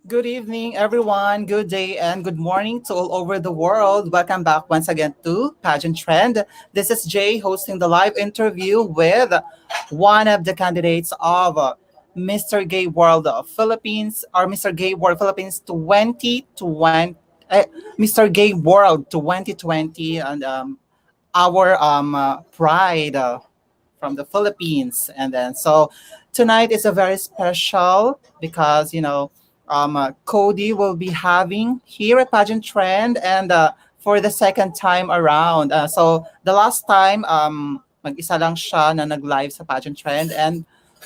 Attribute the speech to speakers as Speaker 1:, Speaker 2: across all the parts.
Speaker 1: Good evening, everyone. Good day and good morning to all over the world. Welcome back once again to Pageant Trend. This is Jay hosting the live interview with one of the candidates of Mr. Gay World Philippines or Mr. Gay World Philippines 2020, Mr. Gay World 2020, and our pride from the Philippines. And then so tonight is a very special because Cody will be having here at Pageant Trend and for the second time around. So the last time mag-isa lang siya na nag-live sa Pageant Trend, and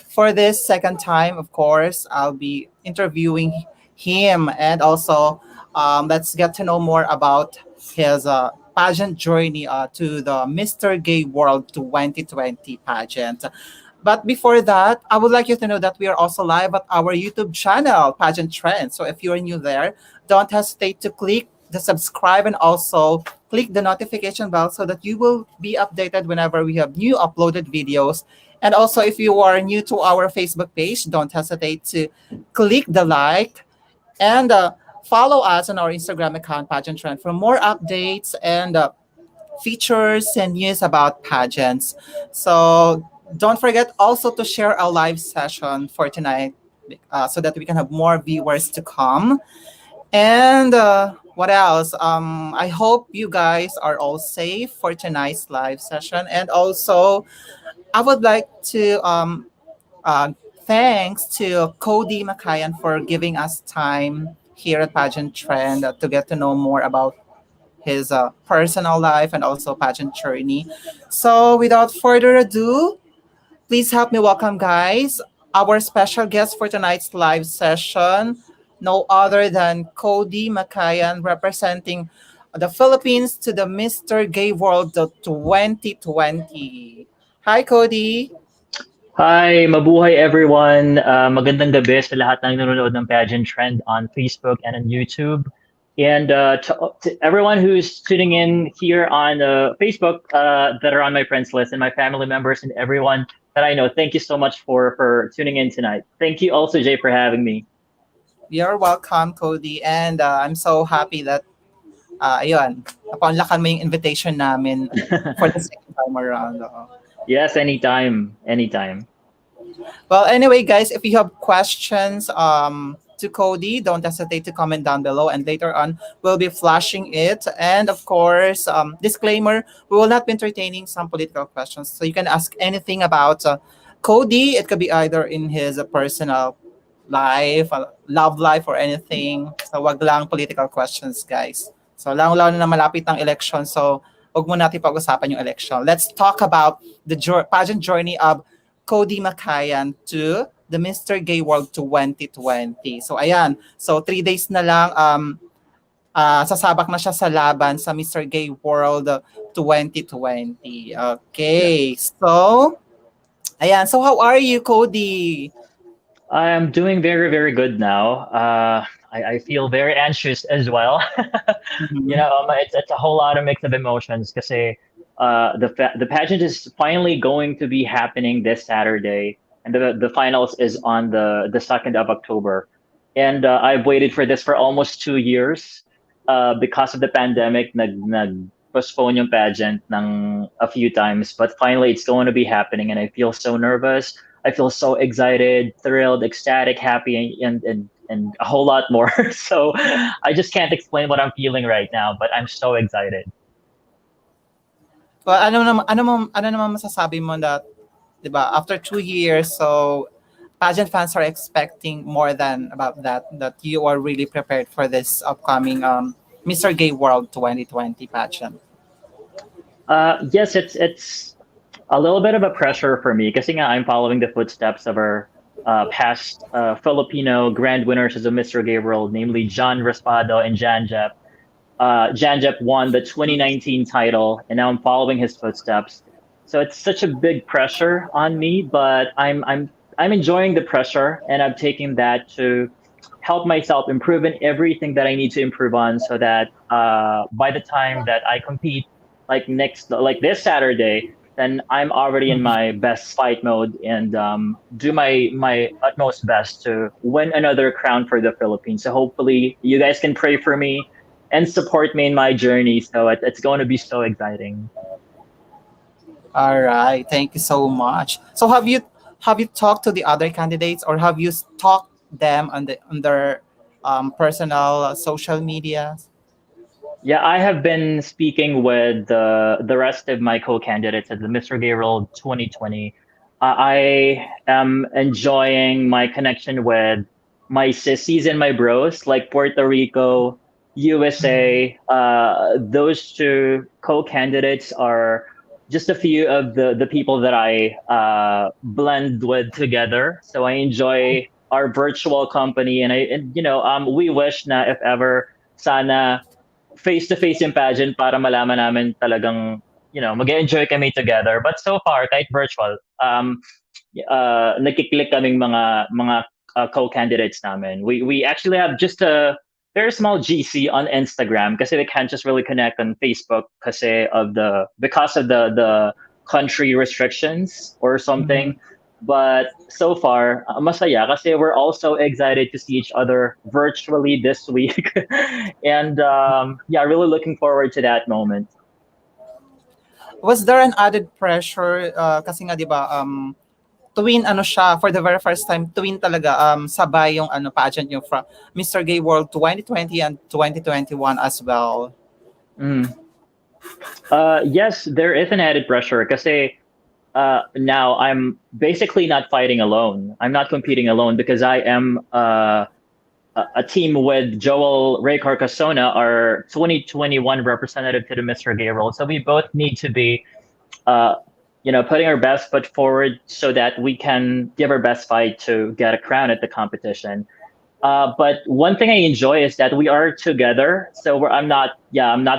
Speaker 1: for this second time, of course, I'll be interviewing him, and also let's get to know more about his pageant journey to the Mr. Gay World 2020 pageant. But before that, I would like you to know that we are also live at our YouTube channel, Pageant Trend. So if you're new there, don't hesitate to click the subscribe and also click the notification bell so that you will be updated whenever we have new uploaded videos. And also, if you are new to our Facebook page, don't hesitate to click the like and follow us on our Instagram account, Pageant Trend, for more updates and features and news about pageants. So don't forget also to share our live session for tonight so that we can have more viewers to come. And what else? I hope you guys are all safe for tonight's live session. And also, I would like to uh, thanks to Cody Macayan for giving us time here at Pageant Trend to get to know more about his personal life and also pageant journey. So without further ado, please help me welcome, guys, our special guest for tonight's live session, no other than Cody Macayan, representing the Philippines to the Mr. Gay World 2020. Hi, Cody.
Speaker 2: Hi, mabuhay everyone. Magandang gabi sa lahat ng nanonood ng Pageant Trend on Facebook and on YouTube. And to everyone who's tuning in here on Facebook that are on my friends list and my family members and everyone that I know, thank you so much for tuning in tonight. Thank you also, Jay, for having me.
Speaker 1: You're welcome, Cody. And I'm so happy that, ayun, napaunlakan mo yung invitation namin for the second time around.
Speaker 2: Yes, anytime, anytime.
Speaker 1: Well, anyway, guys, if you have questions to Cody, don't hesitate to comment down below, and later on we'll be flashing it. And of course, disclaimer: we will not be entertaining some political questions, so you can ask anything about Cody. It could be either in his personal life, love life, or anything. So wag lang political questions, guys. So lalo na malapit ang election, so wag mo natin pag-usapan yung election. Let's talk about the pageant journey of Cody Macayan to the Mr. Gay World 2020. So ayan, so 3 days na lang sasabak na siya sa laban sa Mr. Gay World 2020. Okay, so ayan, so how are you, Cody?
Speaker 2: I'm doing very, very good now. I feel very anxious as well.
Speaker 1: Mhm.
Speaker 2: It's a whole lot of mix of emotions because the pageant is finally going to be happening this Saturday, and the finals is on the 2nd of October. And I've waited for this for almost 2 years. Because of the pandemic, postpone yung pageant ng a few times, but finally it's going to be happening, and I feel so nervous. I feel so excited, thrilled, ecstatic, happy, and a whole lot more. So I just can't explain what I'm feeling right now, but I'm so excited.
Speaker 1: Well, ano naman masasabi mo that, 'di ba, after 2 years, so pageant fans are expecting more than about that you are really prepared for this upcoming Mr. Gay World 2020 pageant.
Speaker 2: Yes, it's a little bit of a pressure for me because I'm following the footsteps of our past Filipino grand winners of Mr. Gay World, namely John Raspado and Janjep. Janjep won the 2019 title, and now I'm following his footsteps. So it's such a big pressure on me, but I'm enjoying the pressure, and I'm taking that to help myself improve in everything that I need to improve on, so that by the time that I compete, like this Saturday, then I'm already in my best fight mode and do my utmost best to win another crown for the Philippines. So hopefully you guys can pray for me and support me in my journey. So it's going to be so exciting.
Speaker 1: All right, thank you so much. So have you talked to the other candidates, or have you stalked them on their personal social media?
Speaker 2: Yeah, I have been speaking with the rest of my co-candidates at the Mr. Gay World 2020. I am enjoying my connection with my sissies and my bros, like Puerto Rico, USA. Those two co-candidates are just a few of the people that I blend with together. So I enjoy our virtual company, and we wish na if ever sana face-to-face yung pageant para malaman namin talagang, mag-enjoy kami together. But so far, kahit virtual, nagkiklik kaming mga co-candidates namin. We actually have just a very small GC on Instagram kasi we can't just really connect on Facebook because of the country restrictions or
Speaker 1: Mhm.
Speaker 2: something. But so far, masaya kasi we're also excited to see each other virtually this week. And yeah, really looking forward to that moment.
Speaker 1: Was there an added pressure kasi nga 'di ba twin ano siya for the very first time, twin talaga sabay yung pageant yung from Mr. Gay World 2020 and 2021 as well.
Speaker 2: Mm. Yes, there is an added pressure because now I'm basically not fighting alone. I'm not competing alone because I am a team with Joel Ray Carcassona, our 2021 representative to the Mr. Gay role. So we both need to be, uh, putting our best foot forward so that we can give our best fight to get a crown at the competition. But one thing I enjoy is that we are together. So I'm not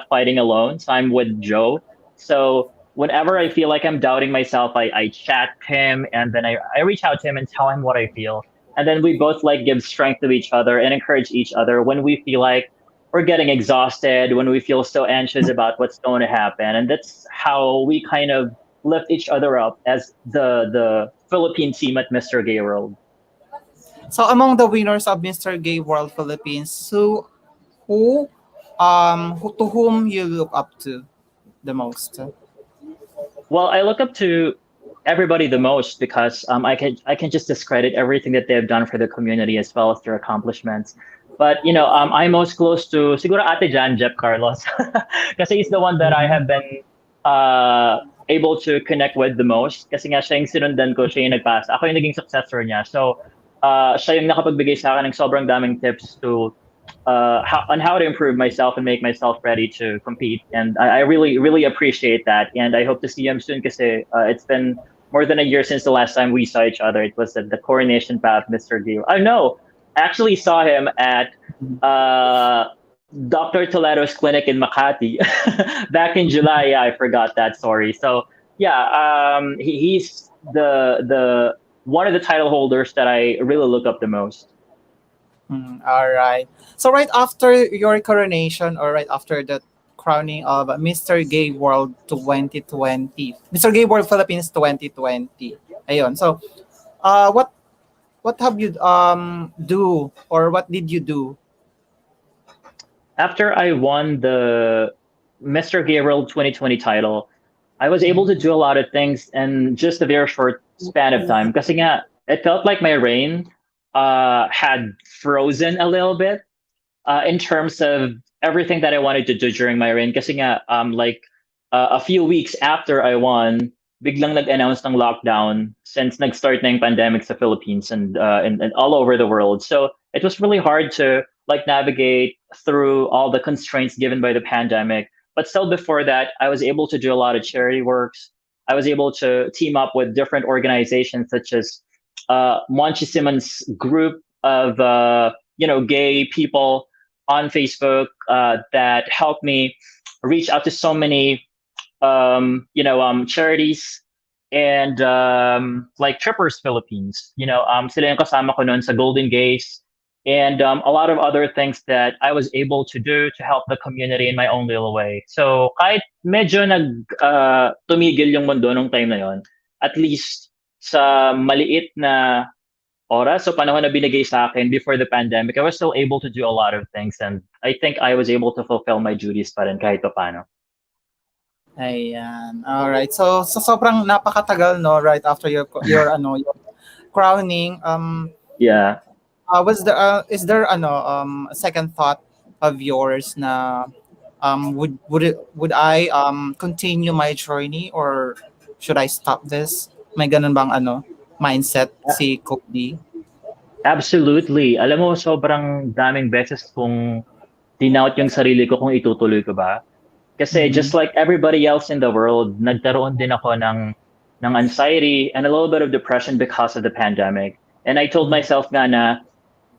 Speaker 2: fighting alone. So I'm with Joe. So whenever I feel like I'm doubting myself, I chat him and then I reach out to him and tell him what I feel. And then we both like give strength to each other and encourage each other when we feel like we're getting exhausted, when we feel so anxious about what's going to happen. And that's how we kind of lift each other up as the Philippine team at Mr. Gay World.
Speaker 1: So among the winners of Mr. Gay World Philippines, who to whom you look up to the most?
Speaker 2: Well, I look up to everybody the most because I can just discredit everything that they've done for the community as well as their accomplishments. But I'm most close to siguro Ate Jan Jeff Carlos because he's the one that I have been uh, able to connect with the most. Kasi nga siya yung sinundan ko, siya yung nagpasa. Ako yung naging successor niya. So siya yung nakapagbigay sa akin ng sobrang daming tips to on how to improve myself and make myself ready to compete. And I really, really appreciate that. And I hope to see him soon because it's been more than a year since the last time we saw each other. It was at the coronation path, Mr. Gil. I know. I actually saw him at uh, Dr. Toledo's clinic in Makati back in July. Yeah, I forgot that. Sorry. So yeah, he's the one of the title holders that I really look up the most.
Speaker 1: All right. So right after your coronation, or right after the crowning of Mr. Gay World 2020, Mr. Gay World Philippines 2020. Ayun. So, what have you do, or what did you do?
Speaker 2: After I won the Mr. Gay World 2020 title, I was able to do a lot of things in just a very short span of time. Because it felt like my reign had frozen a little bit in terms of everything that I wanted to do during my reign. Kasi a few weeks after I won, biglang nag-announce ng lockdown since nag-start na yung pandemic sa Philippines and all over the world. So it was really hard to navigate through all the constraints given by the pandemic. But still before that, I was able to do a lot of charity works. I was able to team up with different organizations such as Monchi Simmons group of gay people on Facebook that helped me reach out to so many charities and like Trippers Philippines. Sila yung kasama ko noon sa Golden Gates and a lot of other things that I was able to do to help the community in my own little way. So kahit medyo tumigil yung mundo nung time na yon, at least sa maliit na oras o panahon na binigay sa akin before the pandemic, I was still able to do a lot of things, and I think I was able to fulfill my duties pa rin kahit paano.
Speaker 1: Ayan. All right. So sobrang napakatagal, no, right after your crowning.
Speaker 2: Yeah.
Speaker 1: Was there is there a second thought of yours na would I continue my journey, or should I stop this? May ganun bang mindset si Cody?
Speaker 2: Absolutely. Alam mo, sobrang daming beses kung dinout yung sarili ko kung itutuloy ko ba. Kasi just like everybody else in the world, nagkaroon din ako ng anxiety and a little bit of depression because of the pandemic. And I told myself nga na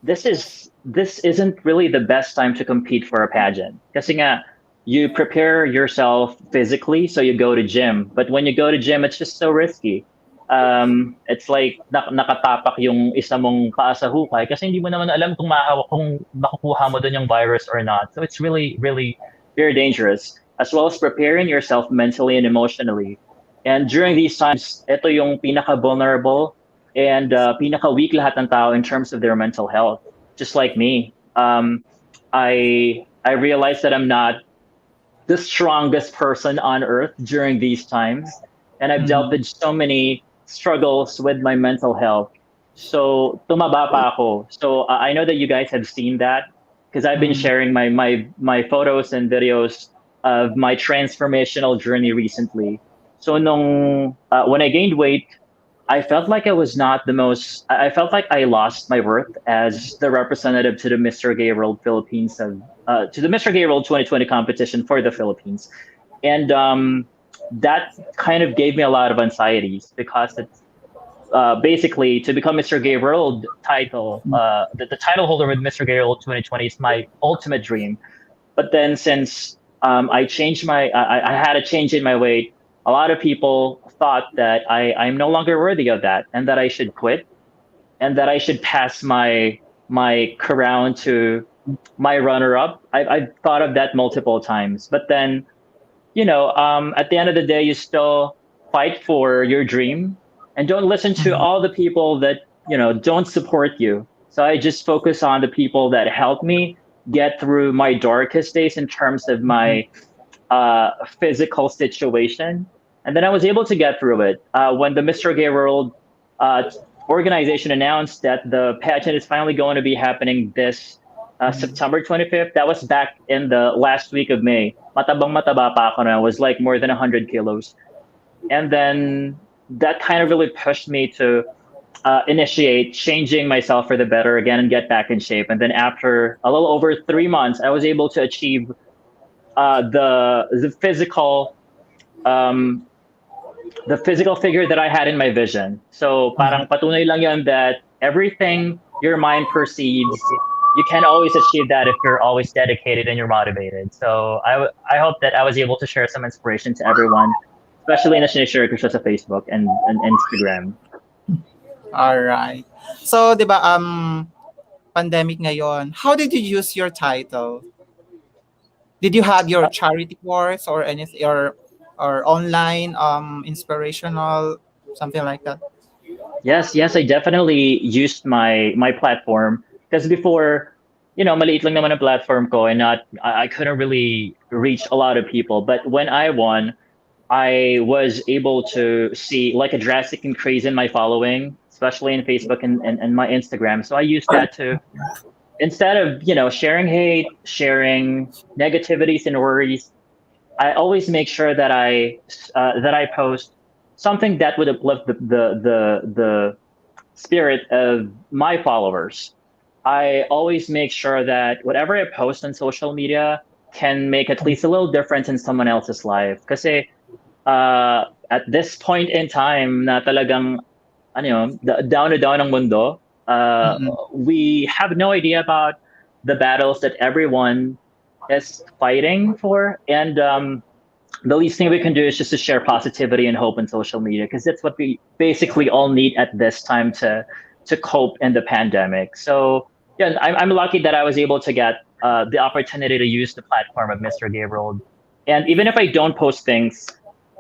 Speaker 2: this isn't really the best time to compete for a pageant. Kasi nga, you prepare yourself physically, so you go to gym. But when you go to gym, it's just so risky. It's like nakatapak yung isa mong paa sa hukay kasi hindi mo naman alam kung makukuha mo dun yung virus or not. So it's really, really very dangerous, as well as preparing yourself mentally and emotionally. And during these times, ito yung pinaka-vulnerable and pinaka-weak lahat ng tao in terms of their mental health. Just like me, I realized that I'm not the strongest person on earth during these times, and I've dealt with so many struggles with my mental health. So tumaba pa ako. So I know that you guys have seen that because I've been sharing my photos and videos of my transformational journey recently. So when I gained weight, I felt like I was not the most. I felt like I lost my worth as the representative to the Mr. Gay World Philippines to the Mr. Gay World 2020 competition for the Philippines, and that kind of gave me a lot of anxieties because it's basically to become Mr. Gay World title. The title holder with Mr. Gay World 2020 is my ultimate dream. But then since I had a change in my weight, a lot of people thought that I'm no longer worthy of that and that I should quit and that I should pass my crown to my runner-up. I've thought of that multiple times. But then, at the end of the day, you still fight for your dream and don't listen to all the people that, don't support you. So I just focus on the people that help me get through my darkest days in terms of my physical situation. And then I was able to get through it. When the Mr. Gay World organization announced that the pageant is finally going to be happening this September 25th, that was back in the last week of May. Mataba pa ako na. I was like more than 100 kilos. And then that kind of really pushed me to initiate changing myself for the better again and get back in shape. And then after a little over 3 months, I was able to achieve the physical figure that I had in my vision. So parang patunay lang yun that everything your mind perceives, you can always achieve that if you're always dedicated and you're motivated. So I hope that I was able to share some inspiration to everyone, especially na sinishare ko siya sa Facebook and Instagram.
Speaker 1: All right. So, 'di ba, pandemic ngayon, how did you use your title? Did you have your charity works or anything, or online inspirational, something like that?
Speaker 2: Yes, I definitely used my platform because before, maliit lang naman ang platform ko and I couldn't really reach a lot of people. But when I won, I was able to see like a drastic increase in my following, especially in Facebook and my Instagram. So I used that to, instead of, sharing hate, sharing negativities and worries, I always make sure that I post something that would uplift the spirit of my followers. I always make sure that whatever I post on social media can make at least a little difference in someone else's life. Kasi at this point in time na talagang ano yun, down na down ng mundo. Uh,
Speaker 1: Mm-mm.
Speaker 2: we have no idea about the battles that everyone is fighting for, and the least thing we can do is just to share positivity and hope on social media because that's what we basically all need at this time to cope in the pandemic. So yeah, I'm lucky that I was able to get the opportunity to use the platform of Mr. Gabriel, and even if I don't post things,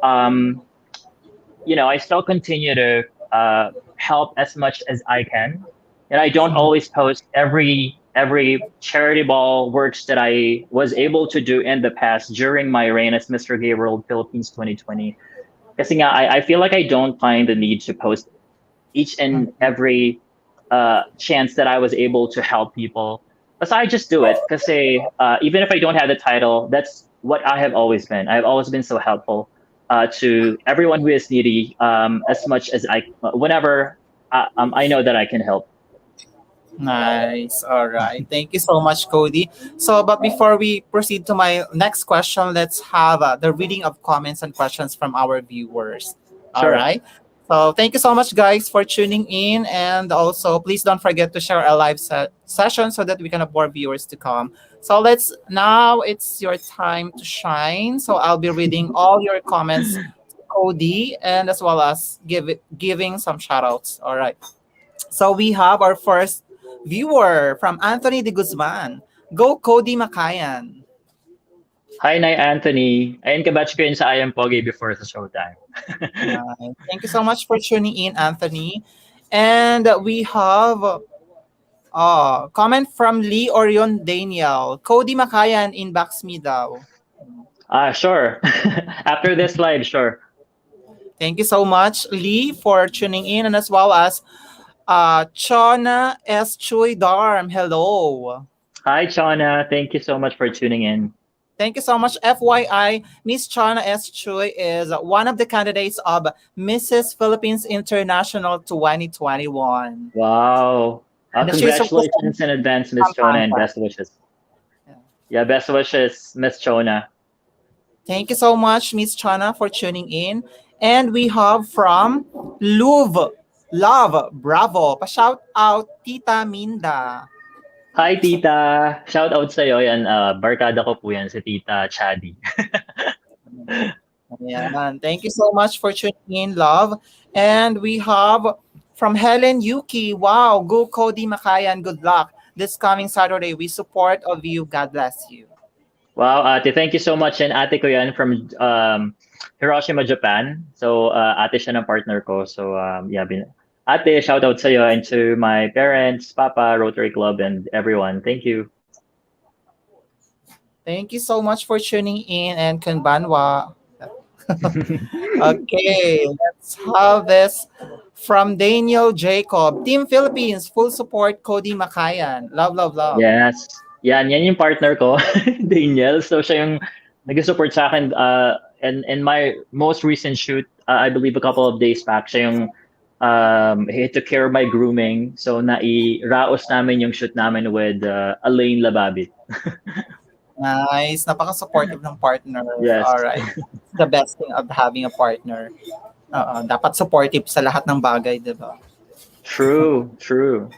Speaker 2: um, I still continue to help as much as I can, and I don't always post every charity ball works that I was able to do in the past during my reign as Mr. Gay World Philippines 2020. Kasi nga, I feel like I don't find the need to post each and
Speaker 1: Mm-mm.
Speaker 2: every chance that I was able to help people. So I just do it because even if I don't have the title, that's what I have always been. I've always been so helpful to everyone who is needy as much as whenever I know that I can help.
Speaker 1: Nice. All right. Thank you so much, Cody. So, but before we proceed to my next question, let's have the reading of comments and questions from our viewers. All
Speaker 2: Sure.
Speaker 1: right. So, thank you so much, guys, for tuning in. And also, please don't forget to share our live session so that we can have more viewers to come. So, now it's your time to shine. So, I'll be reading all your comments to Cody and as well as giving some shout outs. All right. So we have our first viewer from Anthony de Guzman. Go Cody Macayan.
Speaker 2: Hi, Nay Anthony. Ayun kabatch ko yun sa I Am Pogi before sa showtime.
Speaker 1: Thank you so much for tuning in, Anthony. And we have comment from Lee Orion Daniel. Cody Macayan inbox me daw.
Speaker 2: Sure. After this live, sure.
Speaker 1: Thank you so much, Lee, for tuning in and as well as Chona S. Chuy Darm. Hello.
Speaker 2: Hi, Chana. Thank you so much for tuning in.
Speaker 1: Thank you so much. FYI, Miss Chana S. Choi is one of the candidates of Mrs. Philippines International 2021.
Speaker 2: Wow.
Speaker 1: And she's representing
Speaker 2: Congratulations in advance, Miss Chona, and
Speaker 1: Pampanga.
Speaker 2: best wishes. Yeah, best wishes, Miss Chona.
Speaker 1: Thank you so much, Miss Chana, for tuning in. And we have from Louvre, Love, Bravo. Pa-shout out, Tita Minda.
Speaker 2: Hi, Tita. Shout out sa'yo. Yan, barkada ko po yan, si Tita Chadi.
Speaker 1: Ayan. Thank you so much for tuning in, love. And we have from Helen Yuki. Wow, go Cody Makayan. Good luck. This coming Saturday, we support of you. God bless you.
Speaker 2: Wow, ate, thank you so much. And ate ko yan from Hiroshima, Japan. So, ate siya ng partner ko. So, yeah, ate, shout out sa'yo and to my parents, Papa, Rotary Club, and everyone. Thank you.
Speaker 1: Thank you so much for tuning in and Kanbanwa. Okay, let's have this from Daniel Jacob. Team Philippines, full support Cody Makayan. Love, love, love.
Speaker 2: Yes. Yan yung partner ko, Daniel. So siya yung nag-support sa akin and in my most recent shoot, I believe a couple of days back, siya yung he took care of my grooming. So nairaos namin yung shoot namin with Elaine Lababit.
Speaker 1: Nice. Napaka-supportive ng partner.
Speaker 2: Yes.
Speaker 1: All right. The best thing of having a partner. Dapat supportive sa lahat ng bagay, di ba?
Speaker 2: True, true.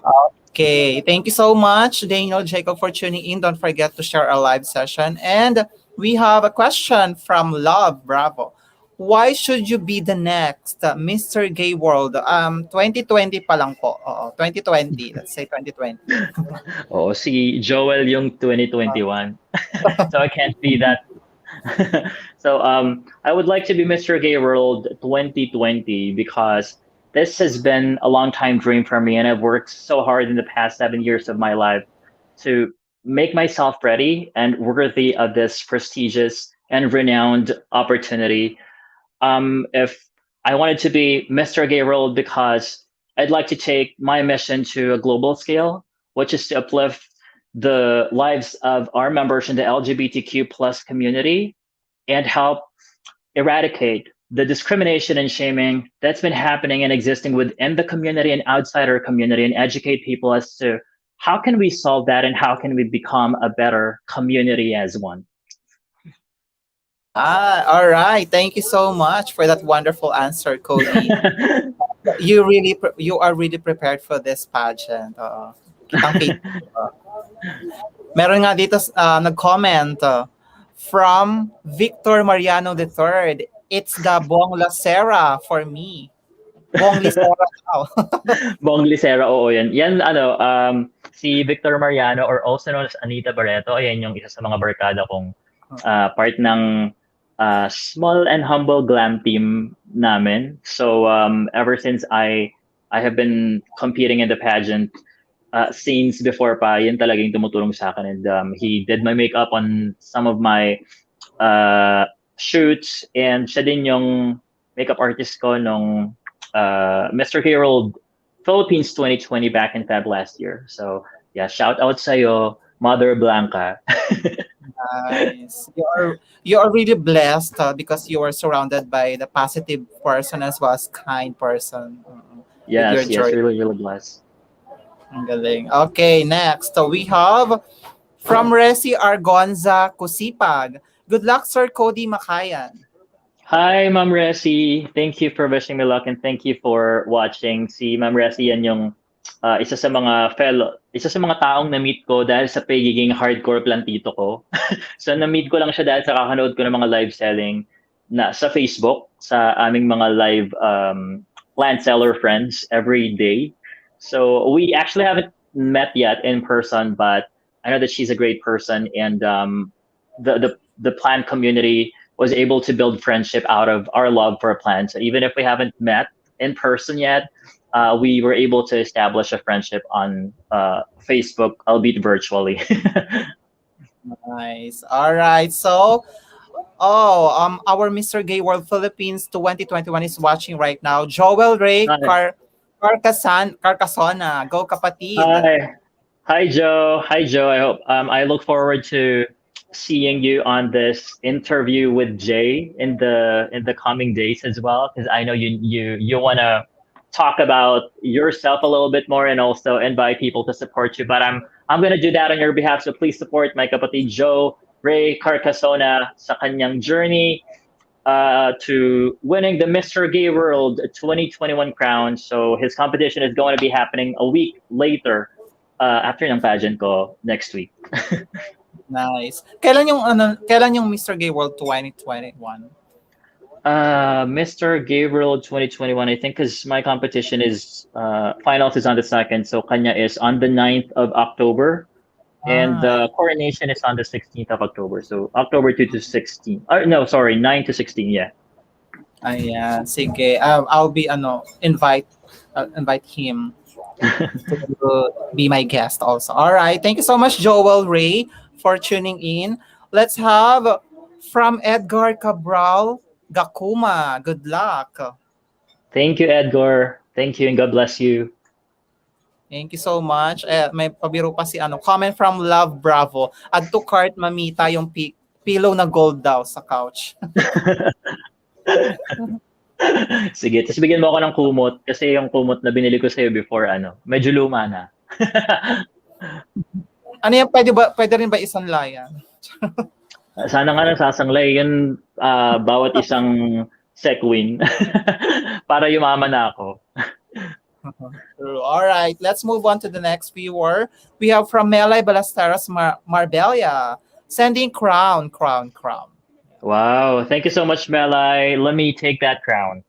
Speaker 1: Okay. Thank you so much, Daniel Jacob, for tuning in. Don't forget to share our live session. And we have a question from Love Bravo. Why should you be the next Mr. Gay World? 2020 pa lang po. 2020. Let's say 2020.
Speaker 2: Oh, si Joel yung 2021. So I can't be that. So I would like to be Mr. Gay World 2020 because this has been a long time dream for me and I've worked so hard in the past 7 years of my life to make myself ready and worthy of this prestigious and renowned opportunity. If I wanted to be Mr. Gay World because I'd like to take my mission to a global scale, which is to uplift the lives of our members in the LGBTQ plus community and help eradicate the discrimination and shaming that's been happening and existing within the community and outside our community and educate people as to how can we solve that and how can we become a better community as one.
Speaker 1: All right. Thank you so much for that wonderful answer, Cody. You are really prepared for this pageant. Kitang-kita. Meron nga dito nag-comment from Victor Mariano III. It's the Bong Lacera for me. Bong Lacera daw.
Speaker 2: Bong Glicera, oo yan. Yan, si Victor Mariano or also known as Anita Barreto, ayan yung isa sa mga barkada kong part ng small and humble glam team namin. So, ever since I have been competing in the pageant scenes before pa, yun talaga yung tumutulong sa akin. And he did my makeup on some of my uh, shoots, and siya din yung makeup artist ko nung Mr. Hero Philippines 2020 back in Feb last year. So yeah, shout out sa'yo, Mother Blanca.
Speaker 1: Nice. You are really blessed because you are surrounded by the positive person as well as kind person with your
Speaker 2: Yes, yes,
Speaker 1: journey.
Speaker 2: really, really blessed.
Speaker 1: Ang galing. Okay, next. So we have from Resi Argonza Kusipag. Good luck, Sir Cody Macayan.
Speaker 2: Hi, Ma'am Resi. Thank you for wishing me luck and thank you for watching. Si Ma'am Resi yan yung isa sa mga taong na-meet ko dahil sa pagiging hardcore plantito ko. So na-meet ko lang siya dahil sa kakanood ko ng mga live selling na sa Facebook, sa aming mga live plant seller friends every day. So we actually haven't met yet in person, but I know that she's a great person, and the plant community was able to build friendship out of our love for plants. So even if we haven't met in person yet, we were able to establish a friendship on Facebook, albeit virtually.
Speaker 1: Nice. All right. So, our Mr. Gay World Philippines 2021 is watching right now. Joel Ray
Speaker 2: Hi.
Speaker 1: Carcasona. Go kapatid.
Speaker 2: Hi. Hi, Joe. Hi, Joe. I look forward to seeing you on this interview with Jay in the coming days as well, because I know you want to talk about yourself a little bit more and also invite people to support you. But I'm gonna do that on your behalf. So please support my kapatid Joe Ray Carcasona sa kanyang journey to winning the Mr. Gay World 2021 crown. So his competition is going to be happening a week later after ng pageant ko next week.
Speaker 1: Nice. Kailan yung Mr. Gay World 2021?
Speaker 2: Mr. Gabriel 2021, I think, because my competition is finals is on the 2nd, so Kanya is on the 9th of October, and
Speaker 1: Ah,
Speaker 2: the coronation is on the 16th of October. So October 2 to 16. No, sorry, 9 to 16. Yeah.
Speaker 1: ayan. Sige. I'll be invite him to be my guest also. All right. Thank you so much, Joel Ray, for tuning in. Let's have from Edgar Cabral Gakuma. Good luck.
Speaker 2: Thank you, Edgar. Thank you, and God bless you.
Speaker 1: Thank you so much. May pabiro pa si comment from Love Bravo. Add to cart mamita yung pillow na gold daw sa couch.
Speaker 2: Sige, tapos bigyan mo ako ng kumot kasi yung kumot na binili ko sa'yo before, medyo luma na.
Speaker 1: Ano yan, pwede rin ba isang layan?
Speaker 2: Sana nga nasasanglay yun, bawat isang sequin para yumaman na ako.
Speaker 1: True. All right, let's move on to the next viewer. We have from Melay Balasteras Marbella, sending crown.
Speaker 2: Wow, thank you so much, Melay. Let me take that crown.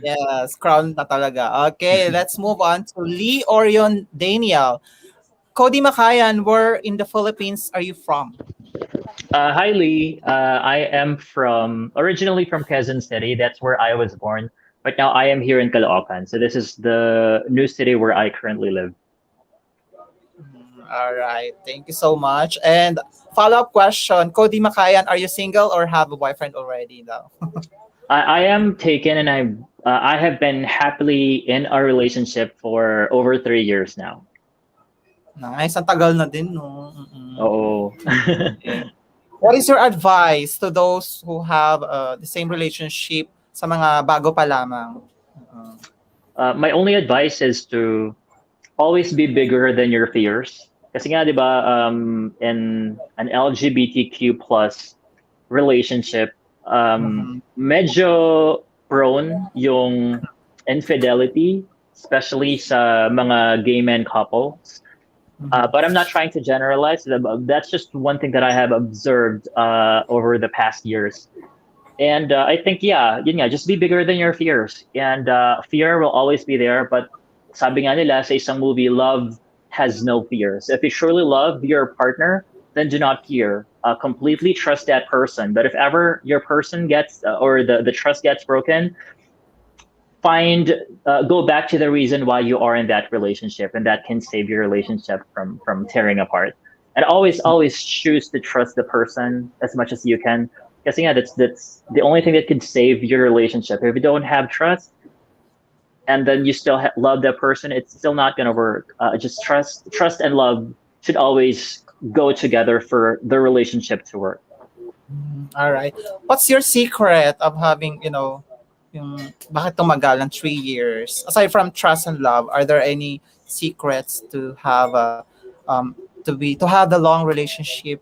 Speaker 1: Yes, crown na talaga. Okay, let's move on to Lee Orion Daniel. Cody Macayan, where in the Philippines are you from?
Speaker 2: Hi, Lee. I am originally from Quezon City. That's where I was born. But now I am here in Caloocan. So this is the new city where I currently live.
Speaker 1: All right, thank you so much. And follow-up question, Cody Macayan, are you single or have a boyfriend already now?
Speaker 2: I am taken, and I have been happily in a relationship for over 3 years now.
Speaker 1: Nice, ang tagal na din, no?
Speaker 2: Oo.
Speaker 1: Okay. What is your advice to those who have the same relationship sa mga bago pa lamang?
Speaker 2: My only advice is to always be bigger than your fears. Kasi nga, di ba, in an LGBTQ plus relationship, medyo prone yung infidelity, especially sa mga gay men couples. But I'm not trying to generalize. That's just one thing that I have observed over the past years. And I think, yeah, yun nga, just be bigger than your fears. And fear will always be there. But sabi nga nila sa isang movie, love has no fears. If you truly love your partner, then do not fear. Completely trust that person. But if ever your person gets, or the trust gets broken, find go back to the reason why you are in that relationship, and that can save your relationship from tearing apart. And always choose to trust the person as much as you can, because yeah, that's the only thing that can save your relationship. If you don't have trust and then you still love that person, it's still not going to work. Just trust and love should always go together for the relationship to work.
Speaker 1: All right. What's your secret of having, yung bakit tumagal ng 3 years? Aside from trust and love, are there any secrets to have to have the long relationship?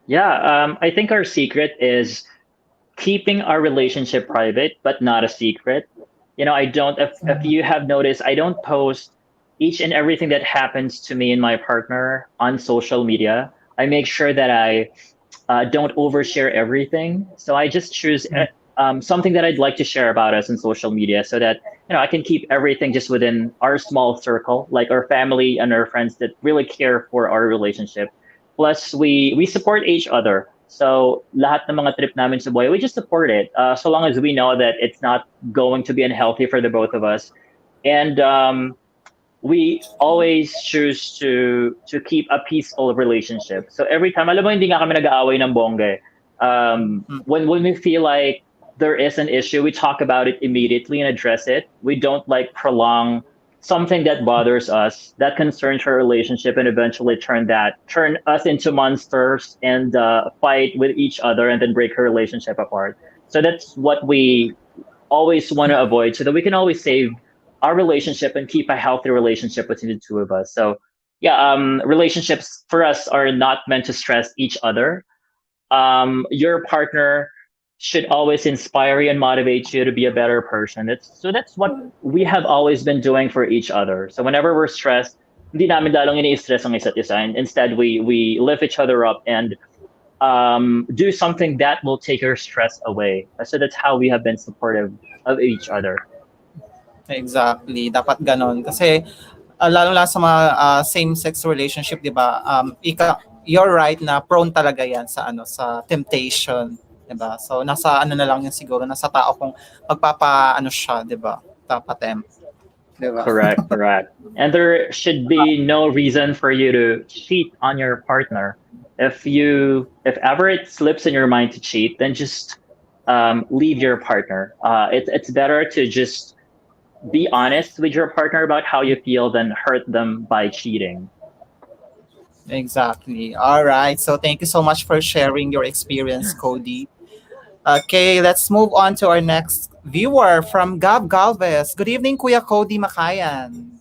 Speaker 2: Yeah, I think our secret is keeping our relationship private, but not a secret. I don't, if you have noticed, I don't post each and everything that happens to me and my partner on social media. I make sure that I don't overshare everything. So I just choose something that I'd like to share about us in social media, so that I can keep everything just within our small circle, like our family and our friends that really care for our relationship. Plus, we support each other. So lahat ng mga trip namin sa buhay, we just support it. So long as we know that it's not going to be unhealthy for the both of us, and we always choose to keep a peaceful relationship. So every time, alam mo, hindi nga kami nag-aaway ng bongga. When we feel like there is an issue, we talk about it immediately and address it. We don't like prolong something that bothers us, that concerns our relationship, and eventually turn us into monsters and fight with each other and then break our relationship apart. So that's what we always want to avoid, so that we can always save our relationship and keep a healthy relationship between the two of us. So yeah, relationships for us are not meant to stress each other. Your partner should always inspire you and motivate you to be a better person. That's what we have always been doing for each other. So whenever we're stressed, hindi namin lalong ini-stress ang isa't isa. And instead, we lift each other up and do something that will take our stress away. So that's how we have been supportive of each other.
Speaker 1: Exactly. Dapat ganon. Kasi lalo lang sa mga same-sex relationship, di ba? You're right na prone talaga yan sa sa temptation, di ba? So nasa na lang yan siguro, nasa tao kung magpapa siya, di ba? Papatempt, di ba?
Speaker 2: Correct. And there should be no reason for you to cheat on your partner. If ever it slips in your mind to cheat, then just leave your partner. It's better to just be honest with your partner about how you feel than hurt them by cheating.
Speaker 1: Exactly. All right. So thank you so much for sharing your experience, Cody. Okay, let's move on to our next viewer from Gab Galvez. Good evening, Kuya Cody Macayan.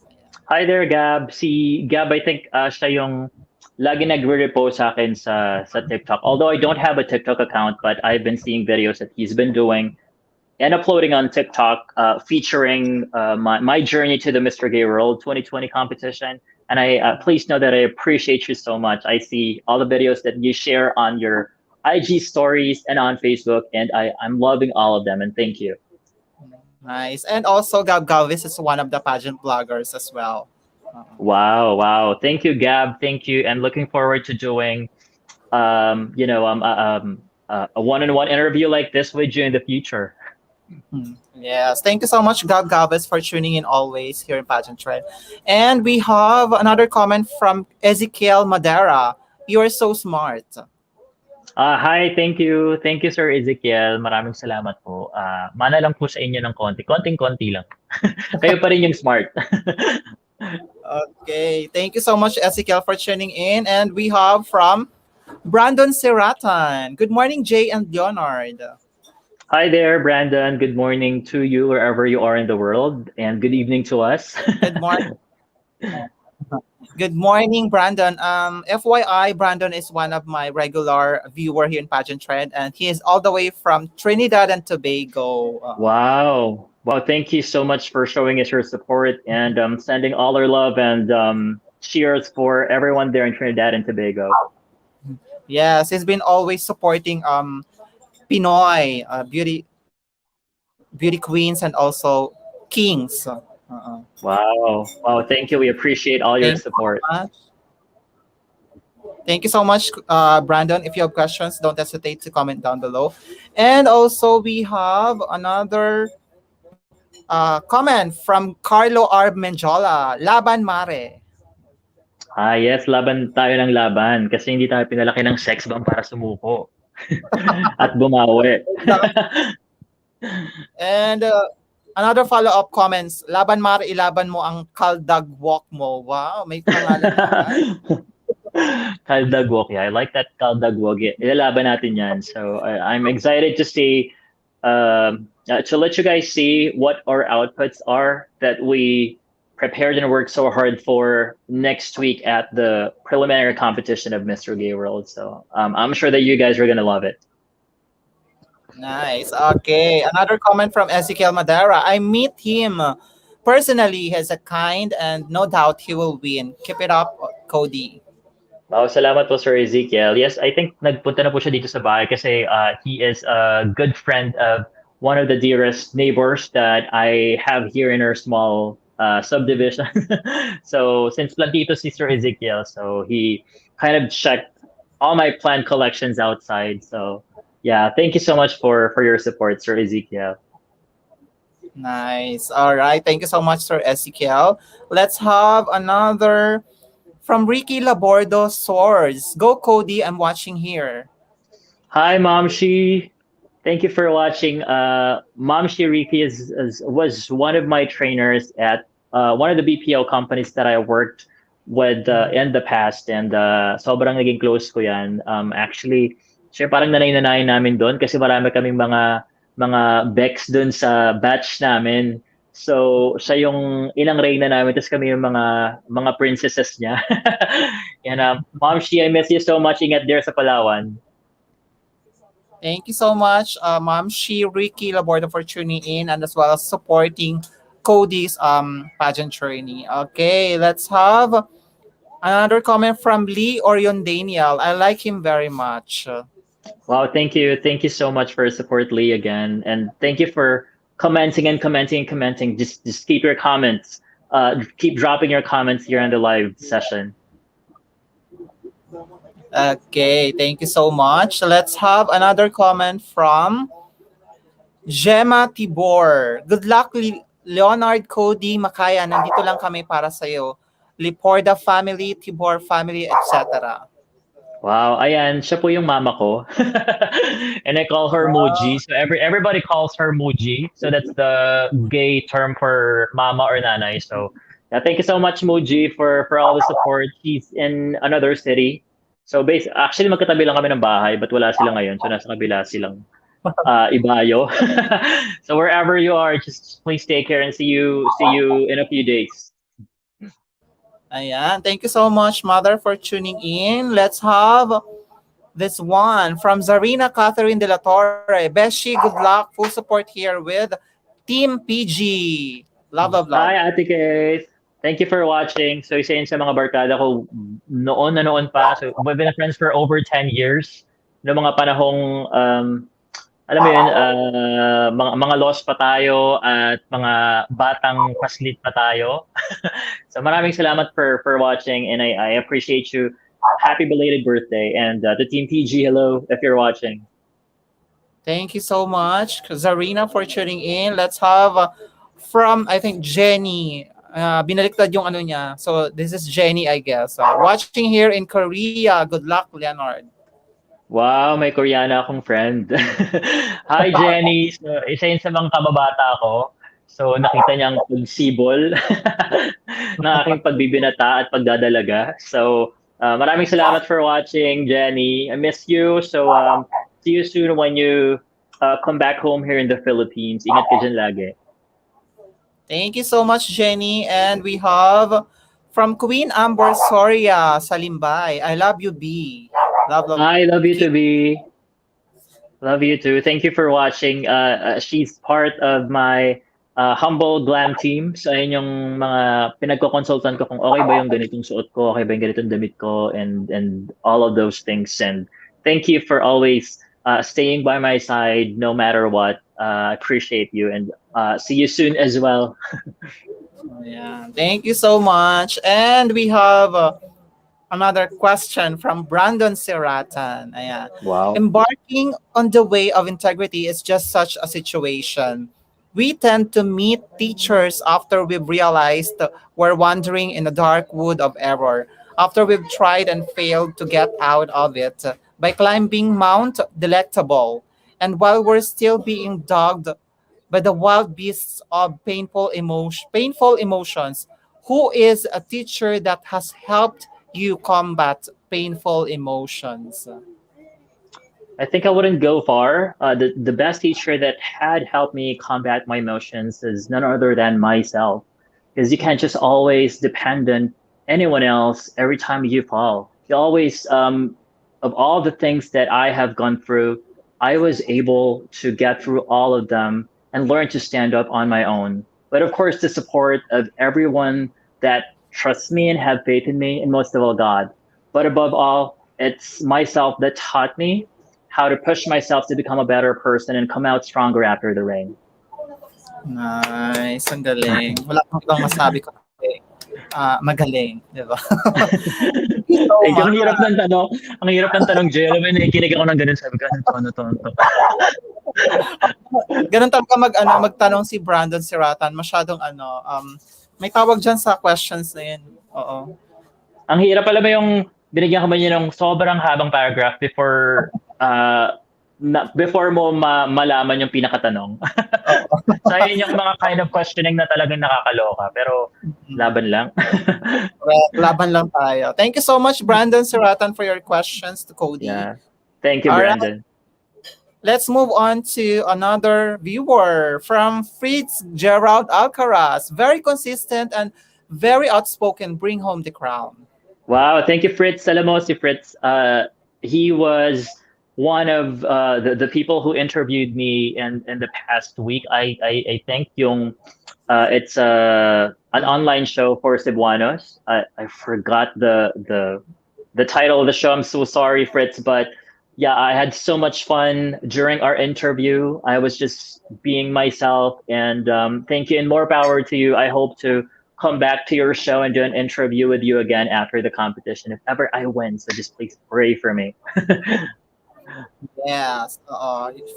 Speaker 2: Hi there, Gab. Si Gab, I think siya yung lagi nagre-repost sa akin sa TikTok. Although I don't have a TikTok account, but I've been seeing videos that he's been doing and uploading on TikTok, featuring my journey to the Mr. Gay World 2020 competition. And I please know that I appreciate you so much. I see all the videos that you share on your IG stories and on Facebook, and I'm loving all of them. And thank you.
Speaker 1: Nice. And also, Gab Galvez is one of the pageant bloggers as well.
Speaker 2: Wow. Thank you, Gab. Thank you, and looking forward to doing a one-on-one interview like this with you in the future.
Speaker 1: Yes, thank you so much, Gab Galvez, for tuning in always here in Pageant Trend. And we have another comment from Ezekiel Madera. You are so smart.
Speaker 2: Hi, thank you. Thank you, Sir Ezekiel. Maraming salamat po. Mana lang po sa inyo ng konti. Konting-konti lang. Kayo pa rin yung smart.
Speaker 1: Okay, thank you so much, Ezekiel, for tuning in. And we have from Brandon Seratan. Good morning, Jay and Leonard.
Speaker 2: Hi there, Brandon. Good morning to you wherever you are in the world, and good evening to us.
Speaker 1: Good morning. Good morning, Brandon. FYI, Brandon is one of my regular viewer here in Pageant Trend, and he is all the way from Trinidad and Tobago.
Speaker 2: Wow. Wow. Thank you so much for showing us your support and sending all our love and cheers for everyone there in Trinidad and Tobago.
Speaker 1: Yes, he's been always supporting Pinoy beauty queens and also kings.
Speaker 2: Wow. Wow. Thank you. We appreciate all
Speaker 1: Thank
Speaker 2: your
Speaker 1: you so
Speaker 2: support.
Speaker 1: much. Thank you so much, Brandon. If you have questions, don't hesitate to comment down below. And also, we have another comment from Carlo R. Menjola. Laban Mare.
Speaker 2: Ah, yes. Laban tayo ng laban kasi hindi tayo pinalaki ng sex bomb para sumuko at bumawi.
Speaker 1: And another follow-up comments. Laban Mare, ilaban mo ang kaldagwok mo. Wow, may pangalan na agad.
Speaker 2: Kaldagwok. Yeah, I like that Kaldagwok. Ilalaban natin yan. So I'm excited to see, to let you guys see what our outputs are that we prepared and worked so hard for next week at the preliminary competition of Mr. Gay World. So I'm sure that you guys are going to love it.
Speaker 1: Nice. Okay. Another comment from Ezekiel Madera. I meet him personally. He's a kind and no doubt he will win. Keep it up, Cody.
Speaker 2: Wow, salamat po Sir Ezekiel. Yes, I think nagpunta na po siya dito sa bahay kasi he is a good friend of one of the dearest neighbors that I have here in our small subdivision. So since plantito si Sir Ezekiel, so he kind of checked all my plant collections outside. So yeah, thank you so much for your support, Sir Ezekiel.
Speaker 1: Nice. All right. Thank you so much, Sir Ezekiel. Let's have another from Ricky Labordo Swords. Go, Cody. I'm watching here.
Speaker 2: Hi, Mom Shi. Thank you for watching. Mom Shiriki was one of my trainers at one of the BPO companies that I worked with in the past, and sobrang naging close ko yan. Actually, siya parang nanay-nanay namin doon kasi marami kaming mga Bex doon sa batch namin. So, siya yung ilang reyna namin, tapos kami yung mga princesses niya. And Mom Shi, I miss you so much. Ingat there sa Palawan.
Speaker 1: Thank you so much, Ma'am Shi, Ricky Labordo, for tuning in and as well as supporting Cody's pageant journey. Okay, let's have another comment from Lee Orion Daniel. I like him very much.
Speaker 2: Wow, thank you. Thank you so much for your support, Lee, again. And thank you for commenting and commenting and commenting. Just keep your comments. Keep dropping your comments here on the live session.
Speaker 1: Okay, thank you so much. Let's have another comment from Gemma Tibor. Good luck, Leonard Kodi Macaya. Nandito lang kami para sa'yo. Liporda family, Tibor family, etc.
Speaker 2: Wow, ayan, siya po yung mama ko. And I call her Muji. So everybody calls her Muji. So that's the gay term for mama or nanay. So yeah, thank you so much, Muji, for all the support. She's in another city. So actually magkatabi lang kami ng bahay, but wala sila ngayon. So nasa kabila silang Ibayo. So wherever you are, just please take care and see you in a few days.
Speaker 1: Ayan. Thank you so much, Mother, for tuning in. Let's have this one from Zarina Catherine de la Torre. Beshi, good luck. Full support here with Team PG. Love, love, love.
Speaker 2: Hi, Ate Kate. Thank you for watching. So isa yun sa mga barkada ko noon na noon pa. So we've been friends for over 10 years. Noong mga panahong alam mo yun, mga lost pa tayo at mga batang paslit pa tayo. So maraming salamat for watching and I appreciate you. Happy belated birthday. And the Team PG, hello if you're watching.
Speaker 1: Thank you so much, Zarina, for tuning in. Let's have from, I think, Jenny. Binaliktad yung ano niya. So this is Jenny, I guess. Watching here in Korea. Good luck, Leonard.
Speaker 2: Wow, may Koreana akong friend. Hi, Jenny. So, isa yun sa mga kababata ko. So, nakita niyang pagsibol ng aking pagbibinata at pagdadalaga. So, maraming salamat for watching, Jenny. I miss you. So, see you soon when you come back home here in the Philippines. Ingat ka dyan lagi.
Speaker 1: Thank you so much, Jenny. And we have From Queen Amber Soria Salimbay. I love you, B. Love, love.
Speaker 2: I love you
Speaker 1: Keep.
Speaker 2: to be. Love you too. Thank you for watching. She's part of my humble glam team. So ayun yung mga pinagko-consultan ko kung okay ba yung ganitong suot ko, okay ba yung ganitong damit ko, and all of those things. And thank you for always staying by my side no matter what. I appreciate you and see you soon as well.
Speaker 1: Yeah. Thank you so much. And we have another question from Brandon Seratan. Ayan.
Speaker 2: Wow.
Speaker 1: Embarking on the way of integrity is just such a situation. We tend to meet teachers after we've realized we're wandering in a dark wood of error, after we've tried and failed to get out of it by climbing Mount Delectable, and while we're still being dogged by the wild beasts of painful emotions. Who is a teacher that has helped you combat painful emotions?
Speaker 2: I think I wouldn't go far. The best teacher that had helped me combat my emotions is none other than myself, because you can't just always depend on anyone else every time you fall. You always, of all the things that I have gone through, I was able to get through all of them and learn to stand up on my own. But of course, the support of everyone that trusts me and have faith in me, and most of all, God. But above all, it's myself that taught me how to push myself to become a better person and come out stronger after the rain.
Speaker 1: Nice, ang galing. Wala akong ibang masabi ko. Magaling, di ba? Thank you so
Speaker 2: Thank you. Ang
Speaker 1: much.
Speaker 2: hirap ng tanong. Ang hirap ng tanong, Jay. Alam mo, nakikinig ako ng ganun. Sabi ko, ano to?
Speaker 1: Ganun talaga magtanong si Brandon Siratan. Masyadong may tawag dyan sa questions na yun. Oo.
Speaker 2: Ang hirap, alam mo yung binigyan ka ba niya ng sobrang habang paragraph before mo malaman yung pinakatanong. So, yun yung mga kind of questioning na talagang nakakaloka. Pero, laban lang.
Speaker 1: Well, laban lang tayo. Thank you so much, Brandon Siratan, for your questions to Cody.
Speaker 2: Yeah. Thank you,
Speaker 1: All right.
Speaker 2: Brandon.
Speaker 1: Let's move on to another viewer from Fritz Gerald Alcaraz. Very consistent and very outspoken. Bring home the crown.
Speaker 2: Wow, thank you, Fritz. Alam mo si Fritz, he was one of the people who interviewed me in the past week. I think it's an online show for Cebuanos. I forgot the title of the show. I'm so sorry, Fritz, but yeah, I had so much fun during our interview. I was just being myself, and thank you, and more power to you. I hope to come back to your show and do an interview with you again after the competition if ever I win. So just please pray for me.
Speaker 1: Yes,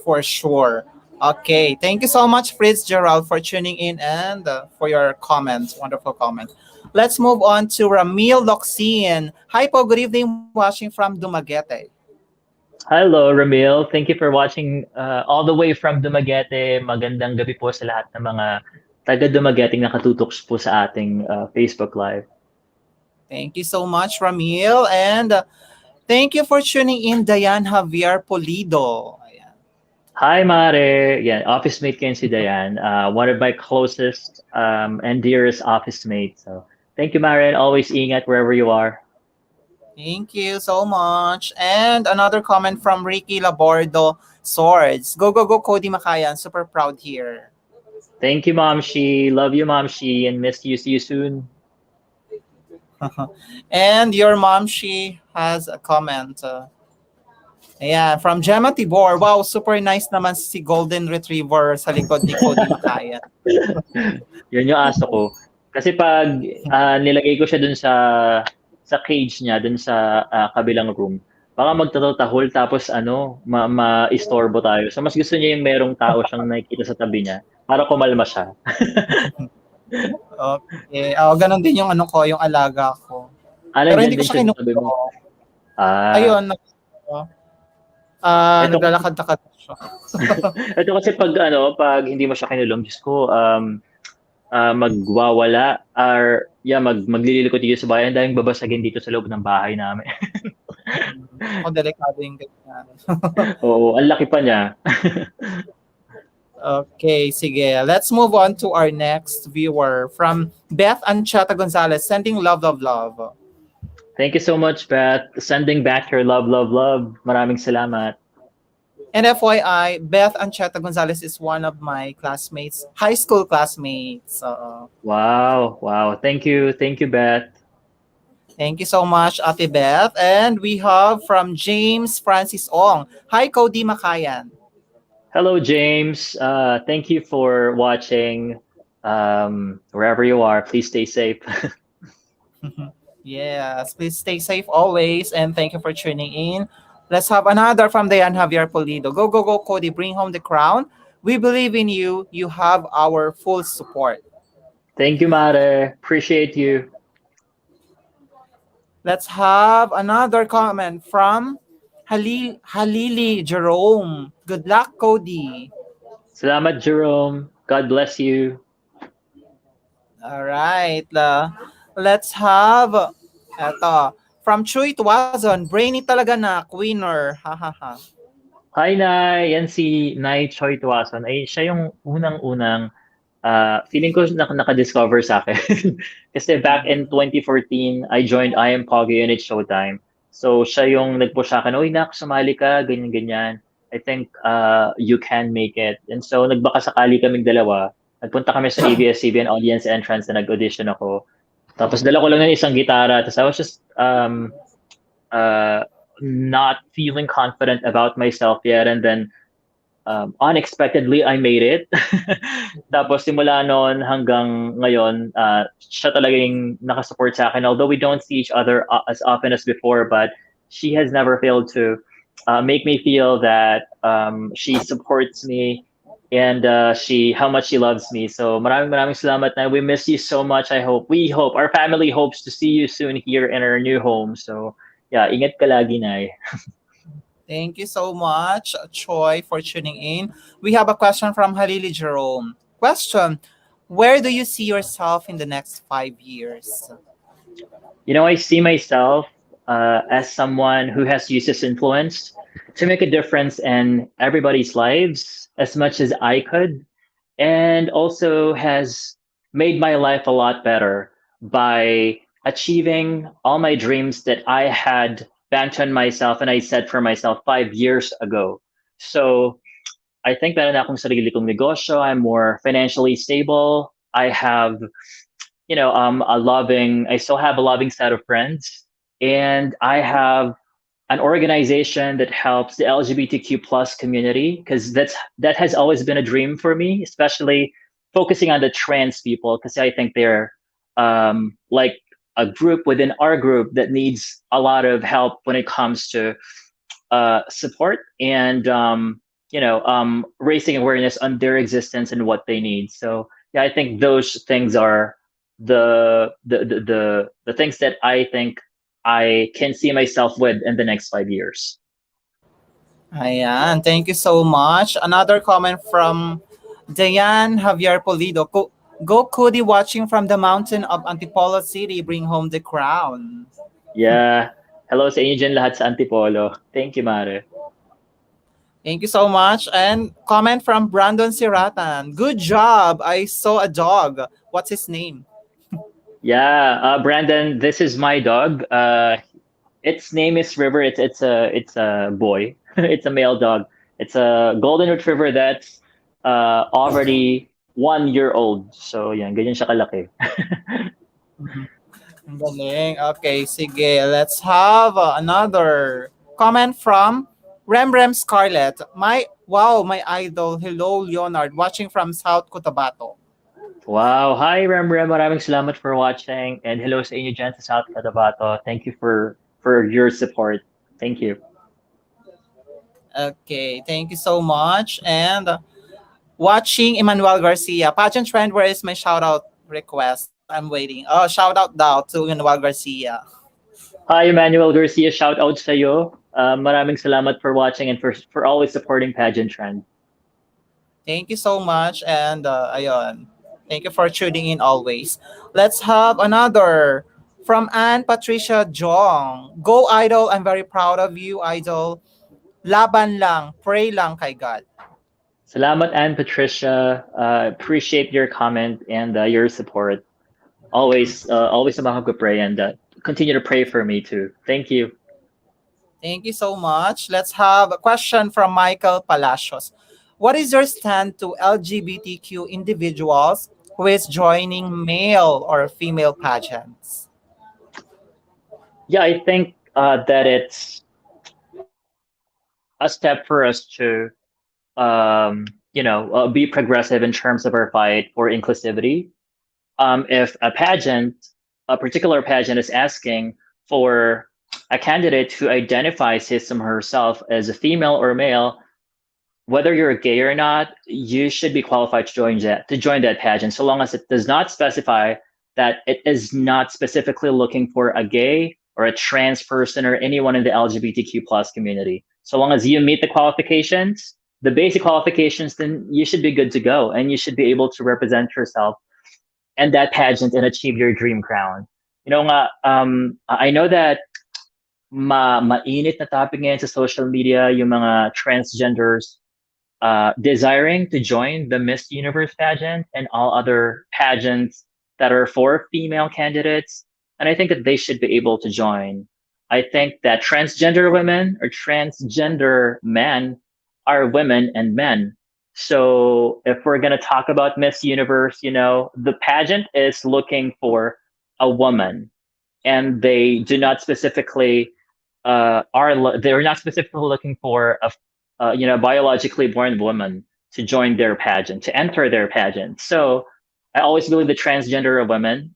Speaker 1: for sure. Okay, thank you so much, Fritz Gerald, for tuning in and for your comments. Wonderful comment. Let's move on to Ramil Loxin. Hi po, good evening, watching from Dumaguete.
Speaker 2: Hello, Ramil. Thank you for watching all the way from Dumaguete. Magandang gabi po sa lahat ng mga taga Dumaguete na nakatutok po sa ating Facebook Live.
Speaker 1: Thank you so much, Ramil. And thank you for tuning in, Diane Javier Polido. Ayan.
Speaker 2: Hi, Mare. Yeah, office mate ko yun si Diane. One of my closest and dearest office mates. So, thank you, Mare. And always ingat wherever you are.
Speaker 1: Thank you so much. And another comment from Ricky Labordo Swords. Go, go, go, Cody Macayan. Super proud here.
Speaker 2: Thank you, Mom Shi. Love you, Mom Shi, and miss you. See you soon.
Speaker 1: And your mom, she has a comment. Yeah, from Gemma Tibor. Wow, super nice naman si Golden Retriever sa likod ni Cody Macayan.
Speaker 2: Yun yung aso ko. Kasi pag nilagay ko siya dun sa cage niya, dun sa kabilang room, baka magtatahol tapos ma-istorbo tayo. So mas gusto niya yung merong tao siyang nakikita sa tabi niya para kumalma siya.
Speaker 1: Okay. Ganon din yung yung alaga ko. Pero hindi ko siya kinukulo. Ayun. Naglalakad-lakad siya.
Speaker 2: Ito kasi pag hindi mo siya kinulong, Diyos ko, magwawala or maglililikot dito sa bayan dahil babasagin dito sa loob ng bahay namin.
Speaker 1: Delikado yung ganyan.
Speaker 2: Oo, ang laki pa niya.
Speaker 1: Okay, sige. Let's move on to our next viewer from Beth Ancheta Gonzalez, sending love, love, love.
Speaker 2: Thank you so much, Beth. Sending back your love, love, love. Maraming salamat.
Speaker 1: And FYI, Beth Ancheta Gonzalez is one of my classmates, high school classmates.
Speaker 2: Wow, wow. Thank you, Beth.
Speaker 1: Thank you so much, Ate Beth. And we have from James Francis Ong. Hi, Cody Macayan.
Speaker 2: Hello, James. Thank you for watching. Wherever you are, please stay safe.
Speaker 1: Yes, please stay safe always and thank you for tuning in. Let's have another from Dayan Javier Polido. Go, go, go, Cody. Bring home the crown. We believe in you. You have our full support.
Speaker 2: Thank you, Mare. Appreciate you.
Speaker 1: Let's have another comment from Halili Jerome. Good luck, Cody.
Speaker 2: Salamat, Jerome. God bless you.
Speaker 1: All right. Let's have eto, from Chuy Tuazon. Brainy talaga na, winner. Ha ha ha.
Speaker 2: Hi, Nay. Yan si Nay Choi Tuason. Ay, siya yung unang-unang feeling ko naka-discover sa akin. Kasi back in
Speaker 1: Mhm.
Speaker 2: 2014, I joined I Am Pogi and it's Showtime. So siya yung nag-push sa akin, "Uy, nak, sumali ka, ganyan-ganyan. I think you can make it." And so nagbaka sakali kaming dalawa. Nagpunta kami sa ABS-CBN audience entrance na nag-audition ako. Tapos dala ko lang ng isang gitara. Tapos I was just uh, not feeling confident about myself yet. And then unexpectedly, I made it. Tapos simula noon hanggang ngayon, siya talaga yung nakasupport sa akin. Although we don't see each other as often as before, but she has never failed to make me feel that she supports me and she how much she loves me. So maraming salamat na we miss you so much. We hope our family hopes to see you soon here in our new home. So yeah, ingat ka lagi na.
Speaker 1: Thank you so much, Choi, for tuning in. We have a question from Halili Jerome. Question: where do you see yourself in the next 5 years?
Speaker 2: I see myself as someone who has used this influence to make a difference in everybody's lives as much as I could, and also has made my life a lot better by achieving all my dreams that I had banked on myself and I set for myself 5 years ago. So I think meron na akong sarili kong negosyo. I'm more financially stable. I still have a loving set of friends, and I have an organization that helps the LGBTQ plus community because that has always been a dream for me, especially focusing on the trans people because I think they're like a group within our group that needs a lot of help when it comes to support and raising awareness on their existence and what they need. So yeah, I think those things are the things that I think I can see myself with in the next 5 years.
Speaker 1: Ayan, thank you so much. Another comment from Dayan Javier Polido. Go Cody watching from the mountain of Antipolo City. Bring home the crown.
Speaker 2: Yeah. Hello sa inyo dyan lahat sa Antipolo. Thank you, Mare.
Speaker 1: Thank you so much. And comment from Brandon Siratan. Good job. I saw a dog. What's his name?
Speaker 2: Yeah, Brandon, this is my dog. Its name is River. It's a boy. It's a male dog. It's a golden retriever that's already 1 year old. So yan, ganyan siya kalaki.
Speaker 1: Ang galing. Okay, sige. Let's have another comment from Rem Scarlett. My idol. Hello, Leonard. Watching from South Cotabato.
Speaker 2: Wow. Hi, Rem. Maraming salamat for watching. And hello sa inyo dyan sa South Cotabato. Thank you for your support. Thank you.
Speaker 1: Okay, thank you so much. And watching Emmanuel Garcia. Pageant trend, where is my shout out request? I'm waiting. Oh, shout out daw to Emmanuel Garcia.
Speaker 2: Hi, Emmanuel Garcia. Shout out sa'yo. Maraming salamat for watching and for always supporting Pageant Trend.
Speaker 1: Thank you so much. And ayun. Thank you for tuning in always. Let's have another from Anne Patricia Jong. Go Idol. I'm very proud of you, Idol. Laban lang. Pray lang kay God.
Speaker 2: Salamat and Patricia. Appreciate your comment and your support. Always samahan ko pray and continue to pray for me too. Thank you.
Speaker 1: Thank you so much. Let's have a question from Michael Palacios. What is your stand to LGBTQ individuals who is joining male or female pageants?
Speaker 2: Yeah, I think that it's a step for us to be progressive in terms of our fight for inclusivity. If a particular pageant is asking for a candidate who identifies his or herself as a female or male, whether you're gay or not, you should be qualified to join that pageant, so long as it does not specify that it is not specifically looking for a gay or a trans person or anyone in the LGBTQ plus community. So long as you meet the basic qualifications, then you should be good to go, and you should be able to represent yourself and that pageant and achieve your dream crown. I know that mainit na topic ngayon sa social media yung mga transgenders desiring to join the Miss Universe pageant and all other pageants that are for female candidates. And I think that they should be able to join. I think that transgender women or transgender men are women and men. So if we're going to talk about Miss Universe, the pageant is looking for a woman, and they do not specifically they're not specifically looking for a biologically born woman to join their pageant, to enter their pageant. So I always believe the transgender are women.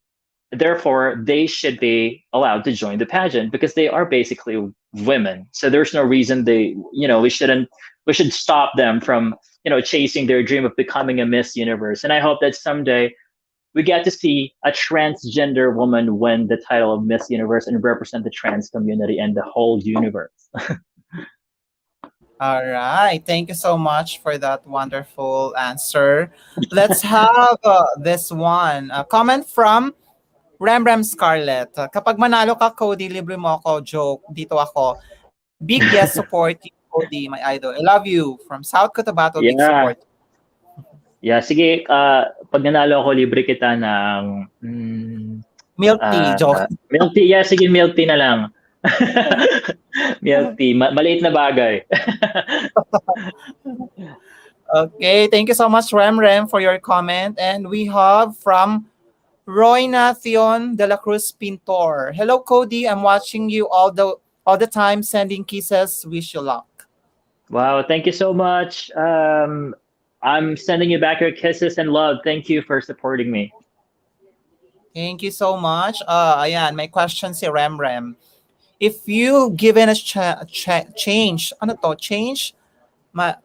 Speaker 2: Therefore, they should be allowed to join the pageant because they are basically women. So there's no reason we should stop them from, chasing their dream of becoming a Miss Universe. And I hope that someday we get to see a transgender woman win the title of Miss Universe and represent the trans community and the whole universe.
Speaker 1: All right. Thank you so much for that wonderful answer. Let's have this one. A comment from Rem Scarlett. Kapag manalo ka, Cody, libre mo ako. Joke. Dito ako. Big yes support you, Cody, my idol. I love you. From South Cotabato, big
Speaker 2: Yeah.
Speaker 1: support.
Speaker 2: Yeah, sige, pag nanalo ako, libre kita ng
Speaker 1: Milk tea, joke.
Speaker 2: milk tea. Yeah, sige, milk tea na lang. Milk tea. Maliit na bagay.
Speaker 1: Okay, thank you so much, Rem, for your comment. And we have from Royna Theon de la Cruz Pintor. Hello, Cody. I'm watching you all the time, sending kisses. Wish you luck.
Speaker 2: Wow, thank you so much. I'm sending you back your kisses and love. Thank you for supporting me.
Speaker 1: Thank you so much. Ayan, may question si Rem. If you given a change, ano to? Change?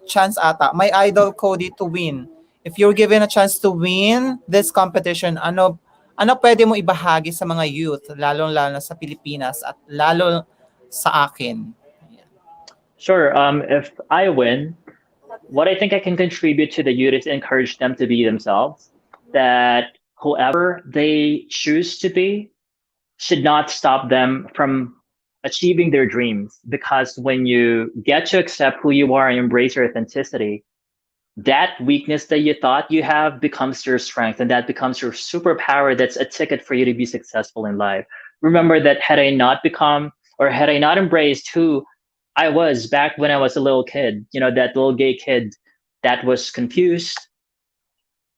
Speaker 1: Chance ata. My idol Cody to win. If you're given a chance to win this competition, ano pwede mo ibahagi sa mga youth, lalo-lalo sa Pilipinas at lalo sa akin?
Speaker 2: Sure. If I win, what I think I can contribute to the youth is encourage them to be themselves. That whoever they choose to be should not stop them from achieving their dreams. Because when you get to accept who you are and embrace your authenticity, that weakness that you thought you have becomes your strength, and that becomes your superpower. That's a ticket for you to be successful in life. Remember that had I not embraced who I was back when I was a little kid, that little gay kid that was confused,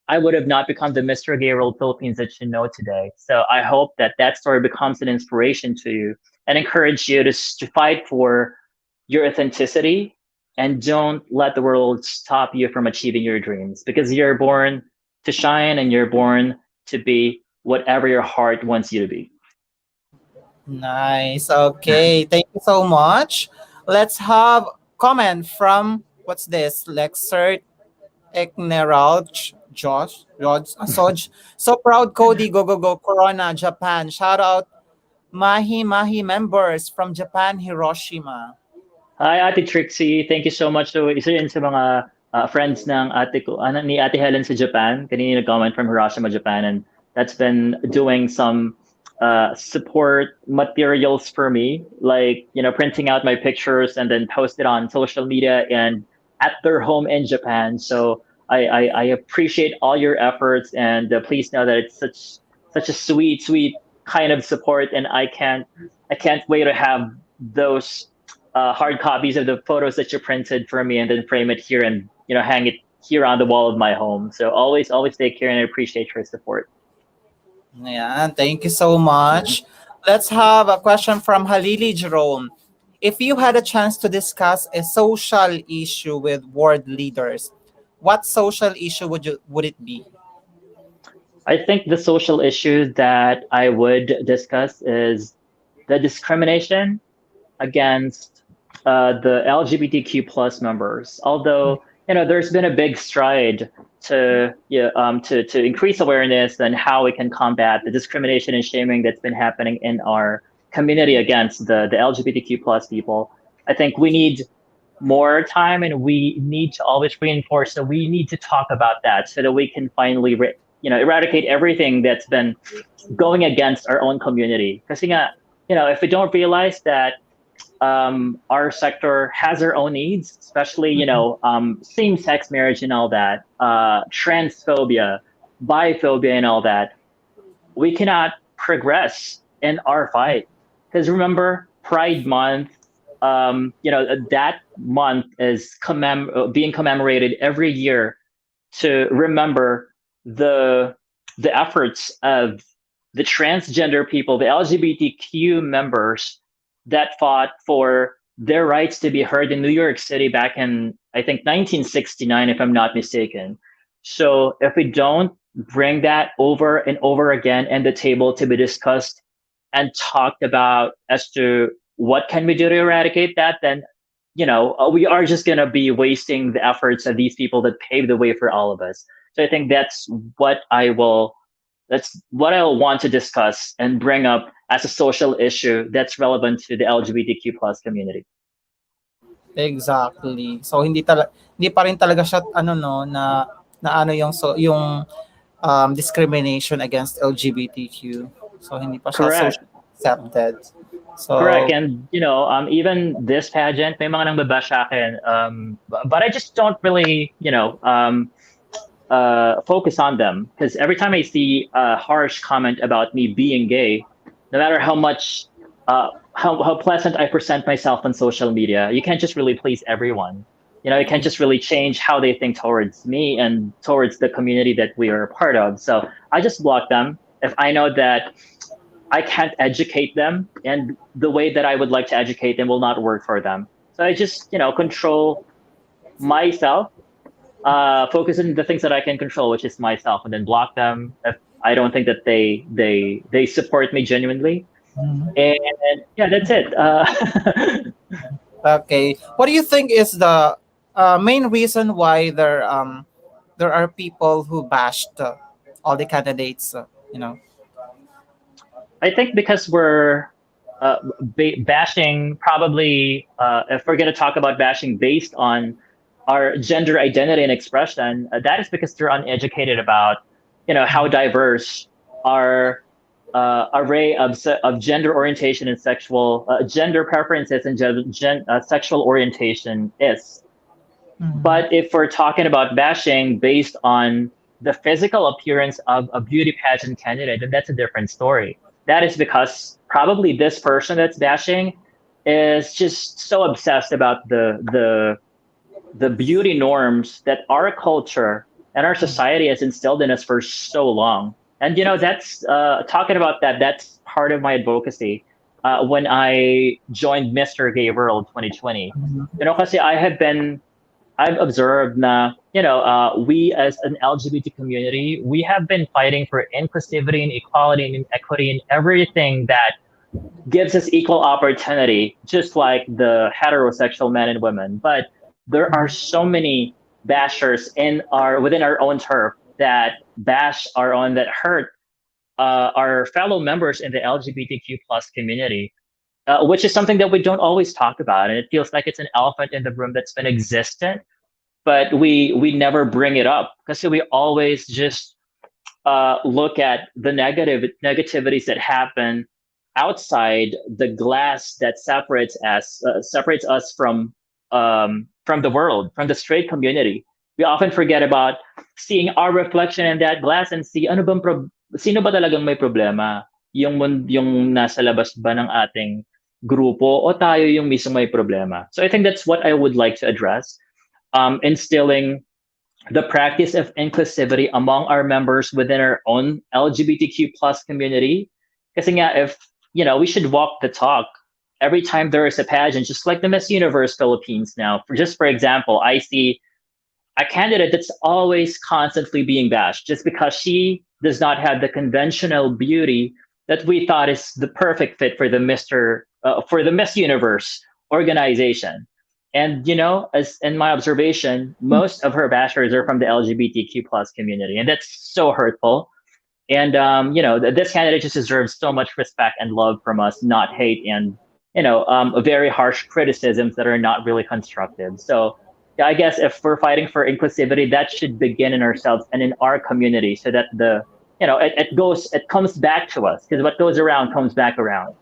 Speaker 2: I would have not become the Mr. Gay World Philippines that you know today. So I hope that that story becomes an inspiration to you and encourage you to fight for your authenticity, and don't let the world stop you from achieving your dreams, because you're born to shine and you're born to be whatever your heart wants you to be.
Speaker 1: Nice. Okay. Thank you so much. Let's have comment from what's this? Lexert Ekneralch George Soj. So proud, Cody. Go go go. Corona Japan. Shout out Mahi members from Japan, Hiroshima.
Speaker 2: Hi, Ate Trixie. Thank you so much. So, isa yun sa mga friends ng ate ko, ni Ate Helen sa Japan. Kanina nag-comment from Hiroshima, Japan. And that's been doing some support materials for me, like, printing out my pictures and then post it on social media. And at their home in Japan. So I appreciate all your efforts, and please know that it's such a sweet kind of support, and I can't wait to have those hard copies of the photos that you printed for me, and then frame it here and hang it here on the wall of my home. So always take care, and I appreciate your support.
Speaker 1: Yeah, thank you so much. Let's have a question from Halili Jerome. If you had a chance to discuss a social issue with world leaders, what social issue would it be?
Speaker 2: I think the social issue that I would discuss is the discrimination against the LGBTQ plus members. Although there's been a big stride to to increase awareness and how we can combat the discrimination and shaming that's been happening in our community against the LGBTQ plus people. I think we need more time, and we need to always reinforce that we need to talk about that so that we can finally eradicate everything that's been going against our own community. Because if we don't realize that our sector has our own needs, especially same-sex marriage and all that, transphobia, biphobia, and all that, we cannot progress in our fight. Because remember, Pride Month, that month is being commemorated every year to remember the efforts of the transgender people, the LGBTQ members that fought for their rights to be heard in New York City back in, I think, 1969, if I'm not mistaken. So if we don't bring that over and over again in the table to be discussed and talked about as to what can we do to eradicate that, then we are just going to be wasting the efforts of these people that paved the way for all of us. So I think what I will that's what I'll want to discuss and bring up as a social issue that's relevant to the LGBTQ plus community.
Speaker 1: Exactly. So hindi pa rin talaga siya ano no na ano yung discrimination against LGBTQ. So hindi pa siya
Speaker 2: Correct.
Speaker 1: socially accepted.
Speaker 2: Correct.
Speaker 1: So
Speaker 2: And, even this pageant, may mga nangbabash sa akin. But I just don't really, focus on them, because every time I see a harsh comment about me being gay, no matter how much, how pleasant I present myself on social media, you can't just really please everyone. You can't just really change how they think towards me and towards the community that we are a part of. So I just block them if I know that I can't educate them, and the way that I would like to educate them will not work for them. So I just, control myself, focus on the things that I can control, which is myself, and then block them if I don't think that they support me genuinely. And yeah, that's it.
Speaker 1: okay, what do you think is the main reason why there are people who bashed all the candidates? You know.
Speaker 2: I think because we're bashing, probably, if we're going to talk about bashing based on our gender identity and expression, that is because they're uneducated about, how diverse our array of gender orientation and sexual gender preferences and sexual orientation is.
Speaker 1: Mhm.
Speaker 2: But if we're talking about bashing based on the physical appearance of a beauty pageant candidate, then that's a different story. That is because probably this person that's bashing is just so obsessed about the beauty norms that our culture and our society has instilled in us for so long. And that's talking about that. That's part of my advocacy. When I joined Mr. Gay World 2020, kasi I've observed na, we as an LGBT community, we have been fighting for inclusivity and equality and equity and everything that gives us equal opportunity, just like the heterosexual men and women. But there are so many bashers within our own turf that bash our own, that hurt our fellow members in the LGBTQ plus community, which is something that we don't always talk about, and it feels like it's an elephant in the room that's been existent, but we never bring it up because we always just look at the negativities that happen outside the glass that separates us from the world, from the straight community. We often forget about seeing our reflection in that glass and see sino ba talagang may problema? Yung nasa labas ba ng ating grupo o tayo yung mismo may problema? So I think that's what I would like to address. Instilling the practice of inclusivity among our members within our own LGBTQ plus community. Kasi nga, if, we should walk the talk every time there is a pageant, just like the Miss Universe Philippines now. For example, I see a candidate that's always constantly being bashed just because she does not have the conventional beauty that we thought is the perfect fit for for the Miss Universe organization. And as in my observation, most of her bashers are from the LGBTQ plus community, and that's so hurtful. And this candidate just deserves so much respect and love from us, not hate and very harsh criticisms that are not really constructive. So yeah, I guess if we're fighting for inclusivity, that should begin in ourselves and in our community, so that it comes back to us, because what goes around comes back around.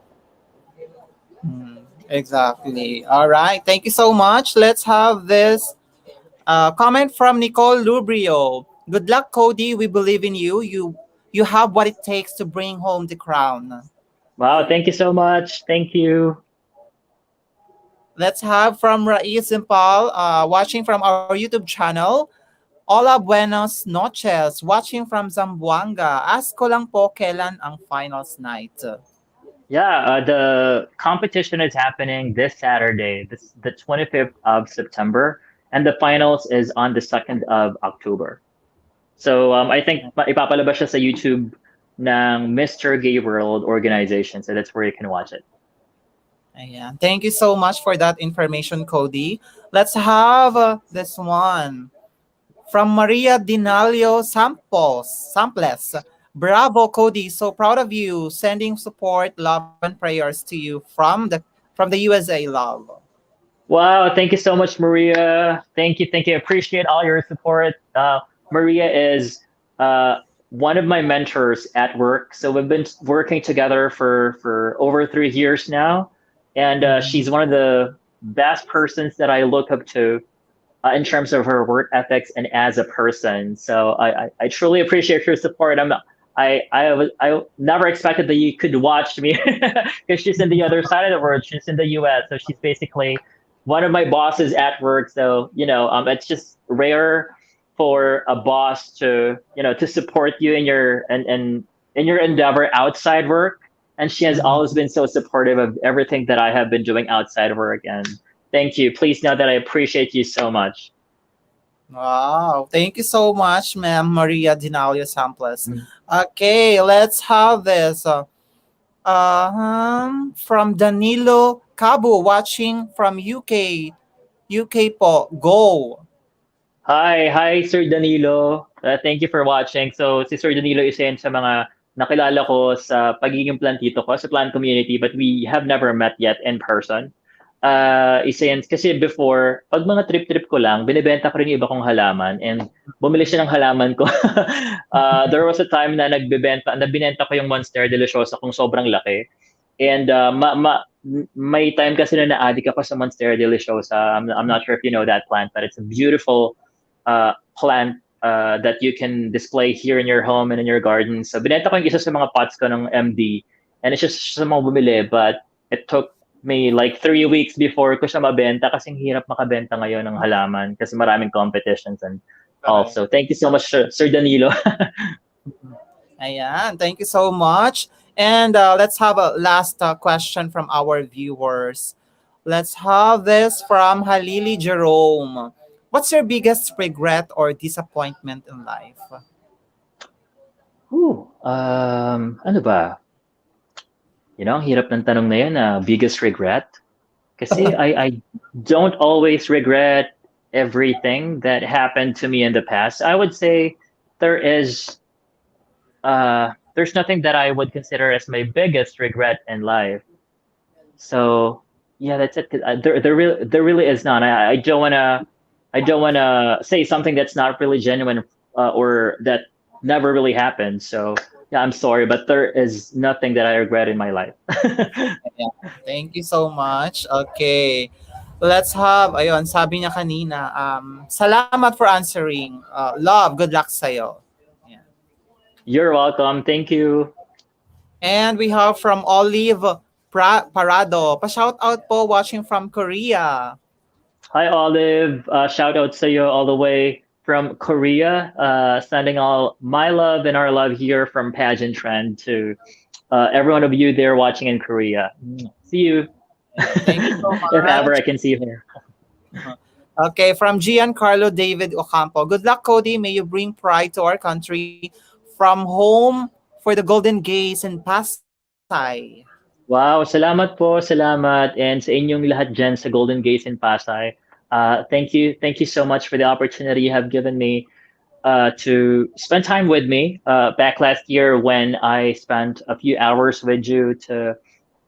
Speaker 1: Exactly. All right. Thank you so much. Let's have this comment from Nicole Lubrio. Good luck, Cody. We believe in you. You have what it takes to bring home the crown.
Speaker 2: Wow, thank you so much. Thank you.
Speaker 1: Let's have from Raiz Simpal, watching from our YouTube channel. Hola, buenos noches. Watching from Zamboanga. Ask ko lang po kailan ang finals night.
Speaker 2: Yeah, the competition is happening this Saturday, the 25th of September, and the finals is on the 2nd of October. So I think ipapalabas siya sa YouTube ng Mr. Gay World organization, so that's where you can watch it.
Speaker 1: Ayan. Thank you so much for that information, Cody. Let's have this one from Maria Dinalio Samples. Bravo, Cody. So proud of you. Sending support, love, and prayers to you from the USA. Love.
Speaker 2: Wow, thank you so much, Maria. Thank you. Appreciate all your support. Maria is one of my mentors at work. So we've been working together for over 3 years now, and she's one of the best persons that I look up to in terms of her work ethics and as a person. So I truly appreciate your support. I never expected that you could watch me because she's in the other side of the world. She's in the U.S., so she's basically one of my bosses at work. So it's just rare for a boss to support you in your endeavor outside work. And she has always been so supportive of everything that I have been doing outside of work. And thank you. Please know that I appreciate you so much.
Speaker 1: Wow. Thank you so much, ma'am Maria Dinalio Samples.
Speaker 2: Mm.
Speaker 1: Okay, let's have this. From Danilo Cabo, watching from UK. UK po. Go.
Speaker 2: Hi, Sir Danilo. Thank you for watching. So, si Sir Danilo isa yan sa mga nakilala ko sa pagiging plantito ko sa plant community, but we have never met yet in person. Isa yan, kasi before, pag mga trip-trip ko lang, binibenta ko rin yung iba kong halaman, and bumili siya ng halaman ko. There was a time na binenta ko yung Monstera Deliciosa kung sobrang laki. And may time kasi na na-addict ako sa Monstera Deliciosa. I'm not sure if you know that plant, but it's a beautiful plant that you can display here in your home and in your garden. So binenta ko yung isa sa mga pots ko ng MD, and it's just sa mga bumili, but it took may like 3 weeks before ko siya mabenta kasi hirap makabenta ngayon ng halaman kasi maraming competitions and also. Thank you so much, Sir Danilo.
Speaker 1: Ayan, thank you so much. And let's have a last question from our viewers. Let's have this from Halili Jerome. What's your biggest regret or disappointment in life?
Speaker 2: Ano ba? Ang hirap ng tanong na yun, biggest regret. Kasi I don't always regret everything that happened to me in the past. I would say there's nothing that I would consider as my biggest regret in life. So yeah, that's it. There really is none. I don't wanna say something that's not really genuine or that never really happened. So yeah, I'm sorry, but there is nothing that I regret in my life.
Speaker 1: Yeah, thank you so much. Okay. Let's have, ayun, sabi niya kanina, salamat for answering. Love, good luck sa'yo. Yan.
Speaker 2: You're welcome. Thank you.
Speaker 1: And we have from Olive Parado. Pa-shout out po watching from Korea.
Speaker 2: Hi, Olive. Shout out to you all the way from Korea. Sending all my love and our love here from Pageant Trend to every one of you there watching in Korea. See you
Speaker 1: Ayan. Thank you so
Speaker 2: if ever
Speaker 1: much.
Speaker 2: I can see you here.
Speaker 1: Okay, from Giancarlo David Ocampo. Good luck, Cody. May you bring pride to our country from home for the Golden Gays in Pasay.
Speaker 2: Wow, salamat po, salamat. And sa inyong lahat dyan sa Golden Gates in Pasay. Thank you so much for the opportunity you have given me to spend time with me back last year when I spent a few hours with you to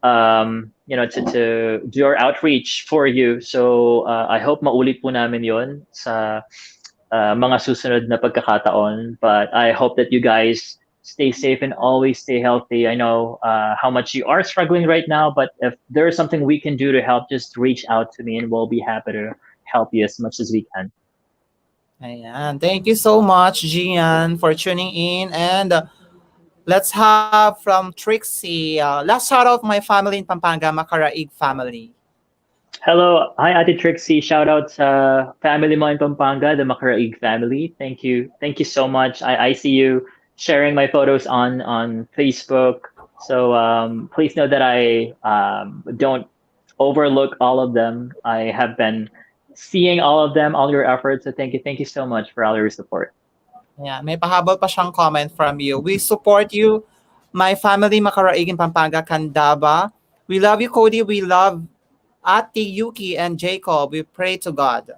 Speaker 2: to do our outreach for you. So I hope maulit po namin yon sa mga susunod na pagkakataon. But I hope that you guys stay safe and always stay healthy. I know how much you are struggling right now, but if there is something we can do to help, just reach out to me and we'll be happy to help you as much as we can.
Speaker 1: Ayan. Thank you so much, Gian, for tuning in. And let's have from Trixie. Last shout out my family in Pampanga, Macaraig family.
Speaker 2: Hello, hi Ate Trixie. Shout out sa family mo in Pampanga, the Macaraig family. Thank you so much. I see you sharing my photos on Facebook. So please know that I don't overlook all of them. I have been seeing all of them, all your efforts. So thank you so much for all your support.
Speaker 1: Yeah, may pahabol pa siyang comment from you. We support you, my family, Macaraig in Pampanga, Candaba. We love you, Cody. We love Ate Yuki and Jacob. We pray to God.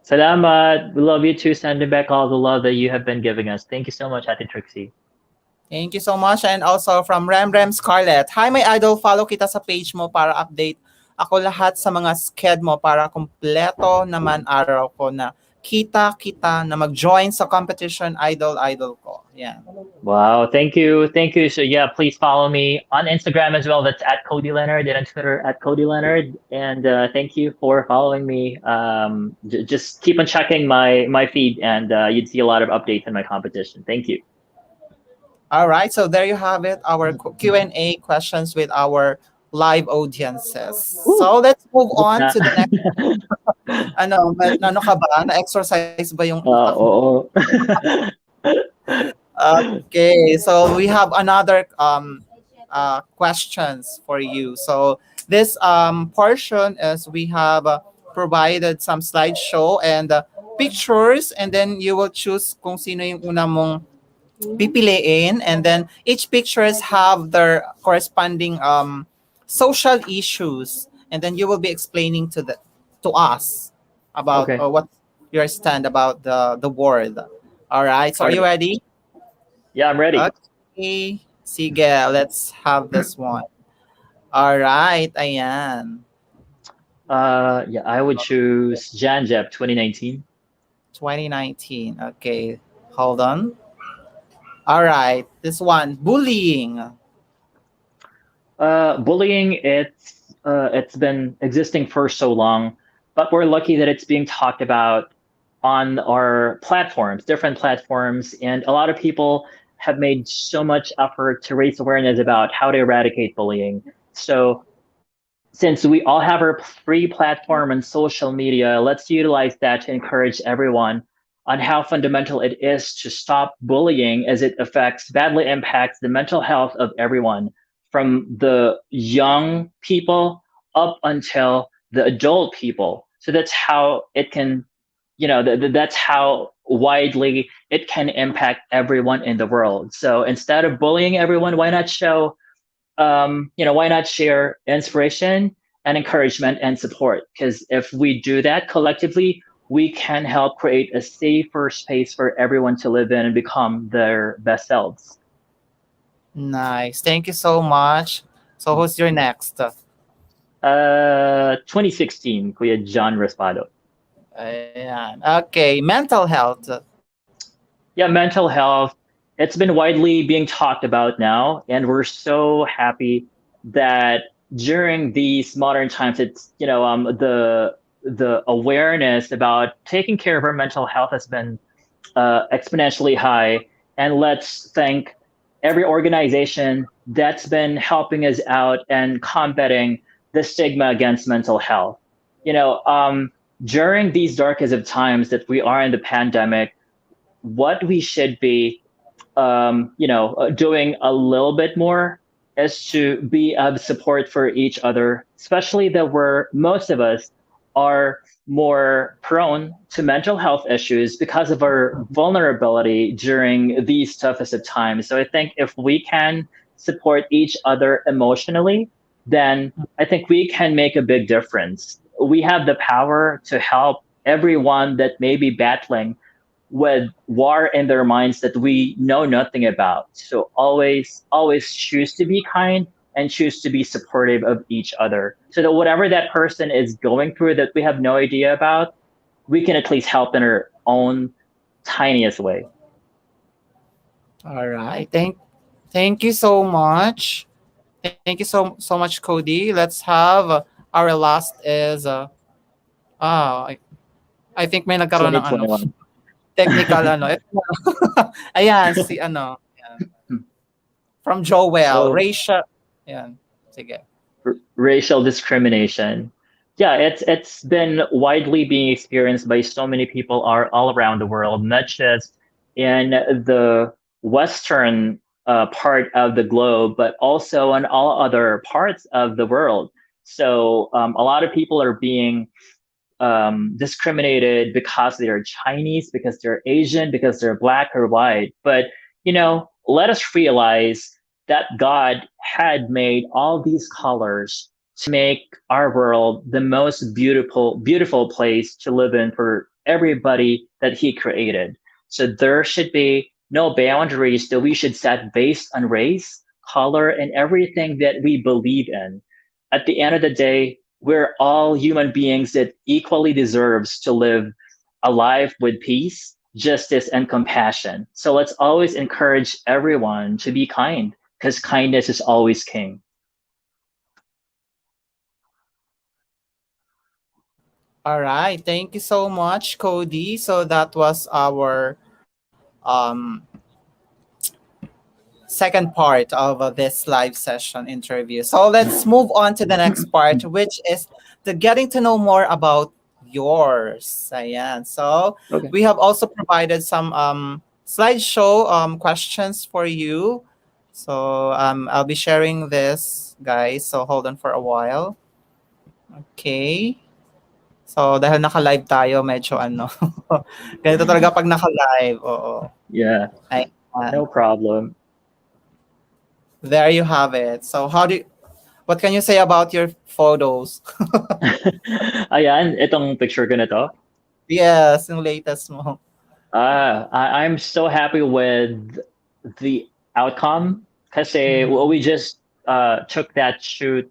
Speaker 2: Salamat. We love you too. Sending back all the love that you have been giving us. Thank you so much, Ate Trixie.
Speaker 1: Thank you so much. And also from Rem Scarlett. Hi, my idol. Follow kita sa page mo para update ako lahat sa mga sked mo para kumpleto naman araw ko na kita na mag-join sa competition idol ko. Yan.
Speaker 2: Wow, thank you. Thank you. So yeah, please follow me on Instagram as well. That's at Cody Leonard and on Twitter at Cody Leonard. And thank you for following me. Just keep on checking my feed and you'd see a lot of updates in my competition. Thank you.
Speaker 1: All right, so there you have it, our Q&A questions with our live audiences.
Speaker 2: Ooh,
Speaker 1: So let's move
Speaker 2: what's
Speaker 1: on
Speaker 2: that?
Speaker 1: to the next. Ano ka ba? Na-exercise ba yung utak mo?
Speaker 2: Oo.
Speaker 1: Okay, so we have another questions for you. So this portion is we have provided some slideshow and pictures, and then you will choose kung sino yung una mong pipiliin, and then each pictures have their corresponding social issues, and then you will be explaining to us about
Speaker 2: Okay.
Speaker 1: what your stand about the world. All right, so
Speaker 2: All
Speaker 1: are you
Speaker 2: right.
Speaker 1: ready?
Speaker 2: Yeah, I'm ready.
Speaker 1: Okay, sige, let's have this one. All right, ayan.
Speaker 2: Yeah, I would choose Janjep 2019.
Speaker 1: 2019. Okay, hold on. All right, this one, bullying.
Speaker 2: Bullying, it's been existing for so long, but we're lucky that it's being talked about on our platforms, different platforms, and a lot of people have made so much effort to raise awareness about how to eradicate bullying. So since we all have our free platform on social media, let's utilize that to encourage everyone on how fundamental it is to stop bullying as it badly impacts the mental health of everyone from the young people up until the adult people. So that's how it can, that's how widely it can impact everyone in the world. So instead of bullying everyone, why not share inspiration and encouragement and support? Because if we do that collectively, we can help create a safer space for everyone to live in and become their best selves.
Speaker 1: Nice. Thank you so much. So who's your next?
Speaker 2: 2016, Kuya John Raspado.
Speaker 1: Ayan. Okay, mental health.
Speaker 2: Yeah, mental health. It's been widely being talked about now, and we're so happy that during these modern times, it's the awareness about taking care of our mental health has been exponentially high. And let's thank every organization that's been helping us out and combating the stigma against mental health. You know, during these darkest of times that we are in the pandemic, what we should be doing a little bit more is to be of support for each other, especially that most of us are more prone to mental health issues because of our vulnerability during these toughest of times. So I think if we can support each other emotionally, then I think we can make a big difference. We have the power to help everyone that may be battling with war in their minds that we know nothing about. So always choose to be kind and choose to be supportive of each other. So that whatever that person is going through that we have no idea about, we can at least help in our own tiniest way.
Speaker 1: All right. Thank you so much. Thank you so much, Cody. Let's have our last is ah I, I think may nagkaroon ng ano
Speaker 2: 2021.
Speaker 1: technical ano. Ayan si ano. Ayan. From Joel,
Speaker 2: So
Speaker 1: Racia. Ayan. Sige.
Speaker 2: racial discrimination. Yeah, it's been widely being experienced by so many people are all around the world, not just in the western part of the globe, but also in all other parts of the world. So a lot of people are being discriminated because they're Chinese, because they're Asian, because they're black or white. But let us realize that God had made all these colors to make our world the most beautiful place to live in for everybody that He created. So there should be no boundaries that we should set based on race, color, and everything that we believe in. At the end of the day, we're all human beings that equally deserves to live a life with peace, justice, and compassion. So let's always encourage everyone to be kind because kindness is always king.
Speaker 1: All right. Thank you so much, Cody. So that was our second part of this live session interview. So let's move on to the next part, which is the getting to know more about yours. Ayan. So
Speaker 2: Okay.
Speaker 1: we have also provided some slideshow questions for you. So I'll be sharing this, guys. So hold on for a while. Okay. So dahil naka-live tayo, medyo ano. Ganito talaga pag naka-live. Oo.
Speaker 2: Yeah,
Speaker 1: Ayan.
Speaker 2: no problem.
Speaker 1: There you have it. So what can you say about your photos?
Speaker 2: Ayan, itong picture ko na to.
Speaker 1: Yes, yung latest mo.
Speaker 2: I'm so happy with the outcome because
Speaker 1: Mhm.
Speaker 2: we just took that shoot,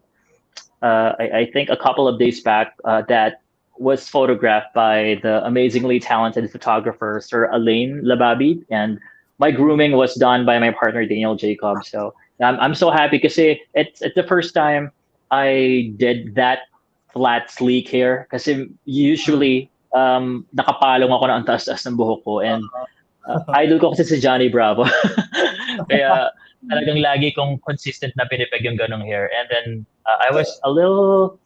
Speaker 2: I think a couple of days back, that was photographed by the amazingly talented photographer, Sir Alain Lababi. And my grooming was done by my partner, Daniel Jacob. So I'm so happy because it's the first time I did that flat sleek hair kasi
Speaker 1: Mm.
Speaker 2: usually nakapalong ako na ang taas-taas ng buhok ko and idol ko kasi si Johnny Bravo. Kaya talagang lagi kong consistent na pinipeg yung ganong hair. And then I was a little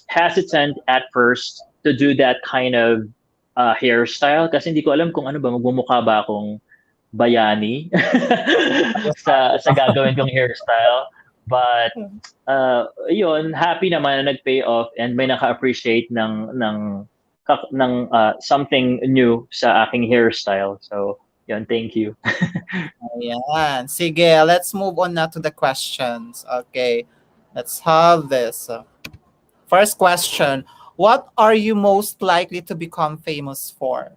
Speaker 2: hesitant at first to do that kind of hairstyle kasi hindi ko alam kung ano ba, magmumukha ba akong bayani sa gagawin kong hairstyle. But yun, happy naman na nag-pay off and may naka-appreciate ng something new sa aking hairstyle. So, yun, thank you.
Speaker 1: Ayan. Sige, let's move on now to the questions. Okay. Let's have this. First question. What are you most likely to become famous for?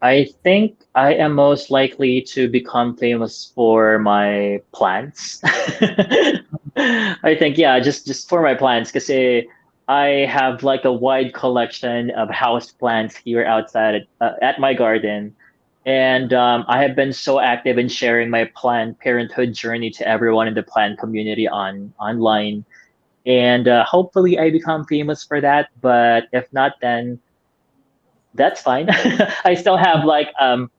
Speaker 2: I think I am most likely to become famous for my plants. I think yeah, just for my plants because I have like a wide collection of house plants here outside at my garden. And I have been so active in sharing my Planned Parenthood journey to everyone in the Planned community online. And hopefully, I become famous for that. But if not, then that's fine. I still have like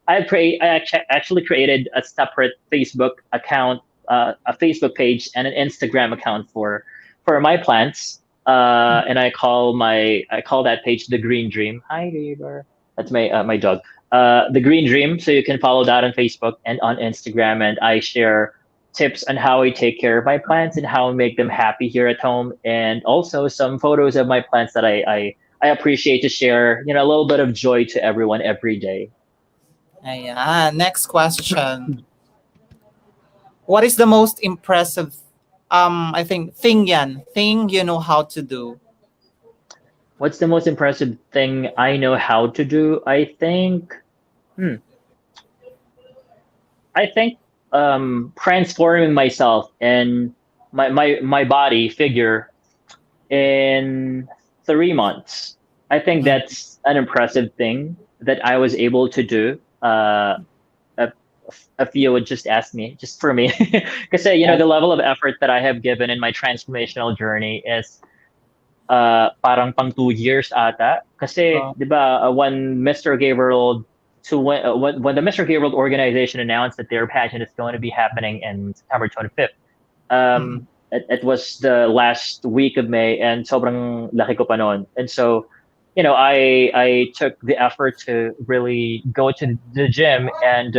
Speaker 2: actually created a separate Facebook account, a Facebook page, and an Instagram account for my plants. And I call that page the Green Dream. Hi, neighbor. That's my dog. The Green Dream. So you can follow that on Facebook and on Instagram, and I share tips on how I take care of my plants and how I make them happy here at home, and also some photos of my plants that I appreciate to share, a little bit of joy to everyone every day.
Speaker 1: Ayan. Next question. What is the most impressive, I think, thing you know how to do?
Speaker 2: What's the most impressive thing I know how to do? Hmm, I think transforming myself and my body figure in 3 months. I think
Speaker 1: Mm.
Speaker 2: that's an impressive thing that I was able to do. A, if you would just ask me, just for me, because the level of effort that I have given in my transformational journey is parang pang 2 years ata. Kasi,
Speaker 1: Uh,
Speaker 2: di ba, when Mr. Gabriel when the Mr. Gabriel organization announced that their pageant is going to be happening in September 25th,
Speaker 1: mm,
Speaker 2: it was the last week of May, and sobrang laki ko pa noon. And so, I took the effort to really go to the gym and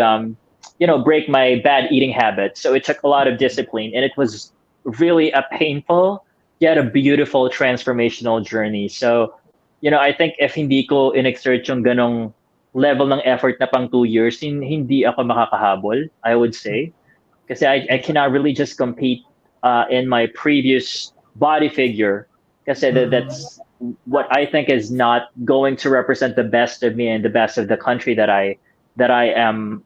Speaker 2: break my bad eating habits. So it took a lot of discipline, and it was really a painful yet a beautiful transformational journey. So, I think if hindi ko in-exert yung ganong level ng effort na pang 2 years, hindi ako makakahabol, I would say. Kasi I cannot really just compete in my previous body figure. Kasi
Speaker 1: mm.
Speaker 2: that's what I think is not going to represent the best of me and the best of the country that I am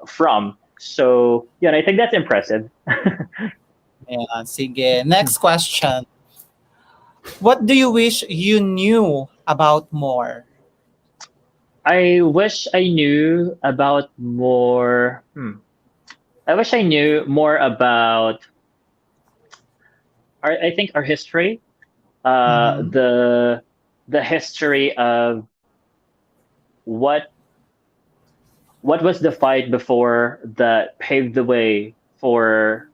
Speaker 2: from. So yeah, and I think that's impressive.
Speaker 1: Ayan, sige. Next question. What do you wish you knew about more?
Speaker 2: I wish I knew about more. I wish I knew more about I think our history.
Speaker 1: Mm-hmm.
Speaker 2: The history of what what was the fight before that paved the way for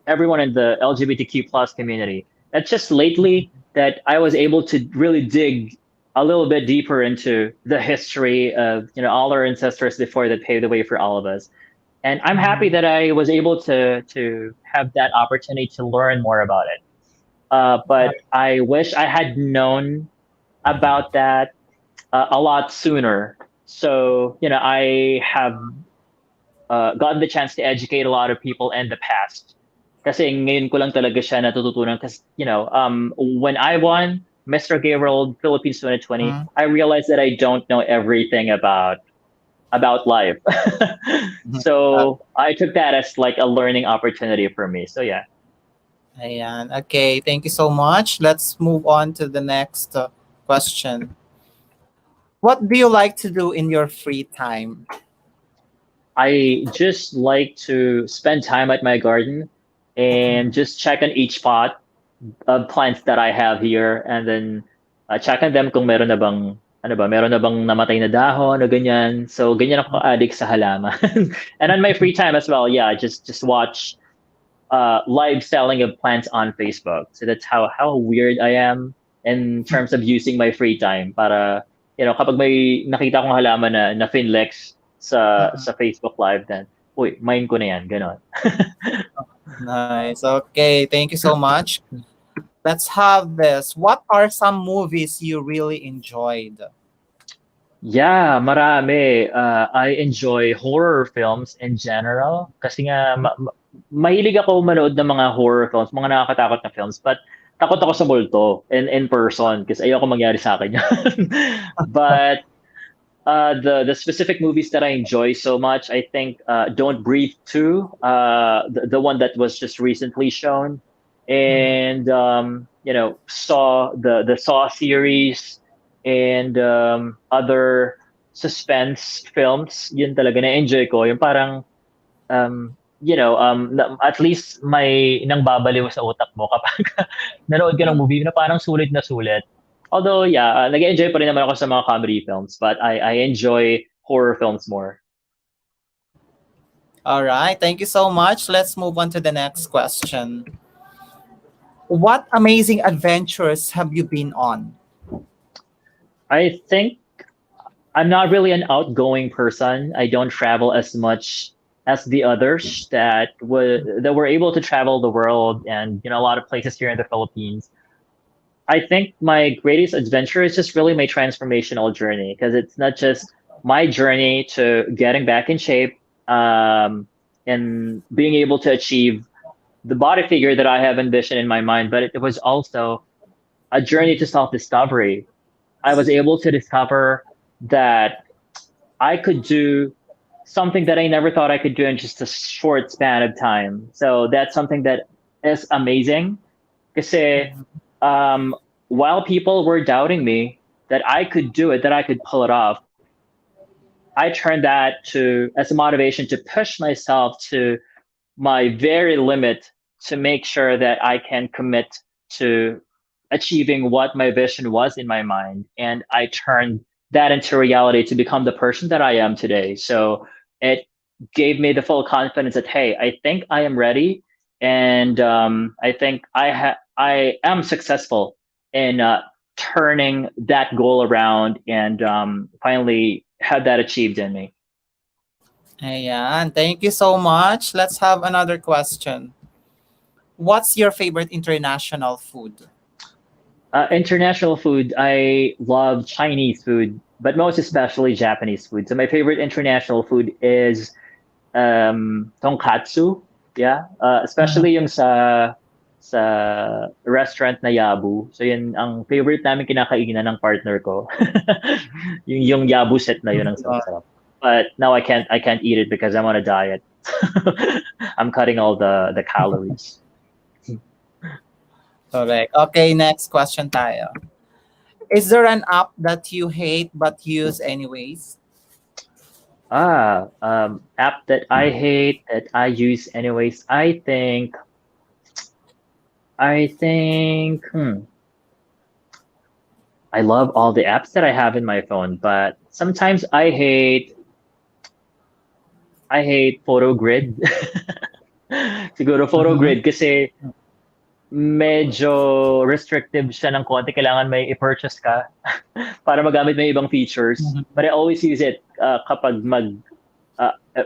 Speaker 2: everyone in the LGBTQ plus community. It's just lately that I was able to really dig a little bit deeper into the history of all our ancestors before that paved the way for all of us. And I'm happy
Speaker 1: Mm-hmm.
Speaker 2: that I was able to have that opportunity to learn more about it. But I wish I had known about that a lot sooner. So I have gotten the chance to educate a lot of people in the past. Kasi ngayon ko lang talaga siya natututunan. Kasi, when I won Mr. Gay World Philippines 2020,
Speaker 1: Mm-hmm.
Speaker 2: I realized that I don't know everything about life.
Speaker 1: Uh,
Speaker 2: So I took that as like a learning opportunity for me. So yeah,
Speaker 1: Ayan. Okay, thank you so much. Let's move on to the next question. What do you like to do in your free time?
Speaker 2: I just like to spend time at my garden and just check on each pot of plants that I have here, and then check on them kung meron na bang meron na bang namatay na dahon o ganyan. So ganyan ako addict sa halaman. And on my free time as well, yeah, just watch live selling of plants on Facebook. So that's how weird I am in terms of using my free time para kapag may nakita kong halaman na finlex sa Facebook live, then uy, mine ko na yan, ganon.
Speaker 1: Nice. Okay, thank you so much. Let's have this. What are some movies you really enjoyed?
Speaker 2: Yeah, marami. I enjoy horror films in general kasi nga mahilig ako manood ng mga horror films, mga nakakatakot na films, but takot ako sa multo in person kasi ayoko mangyari sa akin yun. But the specific movies that I enjoy so much, I think Don't Breathe 2, the one that was just recently shown,
Speaker 1: Mhm.
Speaker 2: and Saw the Saw series, and other. suspense films, yun talaga na-enjoy ko. Yung parang, at least may nang babaliw sa utak mo kapag nanood ka ng
Speaker 1: Mm.
Speaker 2: movie na parang sulit na sulit. Although, yeah, nag-enjoy pa rin naman ako sa mga comedy films, but I enjoy horror films more.
Speaker 1: All right. Thank you so much. Let's move on to the next question. What amazing adventures have you been on?
Speaker 2: I think I'm not really an outgoing person. I don't travel as much as the others that were able to travel the world and a lot of places here in the Philippines. I think my greatest adventure is just really my transformational journey because it's not just my journey to getting back in shape and being able to achieve the body figure that I have envisioned in my mind, but it was also a journey to self discovery. I was able to discover that I could do something that I never thought I could do in just a short span of time. So that's something that is amazing. Because um, while people were doubting me that I could do it, that I could pull it off, I turned that to as a motivation to push myself to my very limit to make sure that I can commit to achieving what my vision was in my mind. And I turned that into reality to become the person that I am today. So it gave me the full confidence that, hey, I think I am ready. And I think I am successful in turning that goal around and finally had that achieved in me.
Speaker 1: Ayan. Thank you so much. Let's have another question. What's your favorite international food?
Speaker 2: International food, I love Chinese food, but most especially Japanese food. So my favorite international food is tonkatsu. Yeah,
Speaker 1: Mhm.
Speaker 2: especially yung sa restaurant na Yabu. So yun ang favorite namin kinakainan ng partner ko. yung Yabu set na yun ang sarap. But now I can't eat it because I'm on a diet. I'm cutting all the calories.
Speaker 1: Correct. Okay, next question tayo. Is there an app that you hate but use anyways?
Speaker 2: App that I hate that I use anyways. I think I love all the apps that I have in my phone, but sometimes I hate photo grid. Siguro photo
Speaker 1: Mhm.
Speaker 2: grid kasi medyo restrictive siya ng konti. Kailangan may i-purchase ka para magamit mo yung ibang features.
Speaker 1: Mhm.
Speaker 2: But I always use it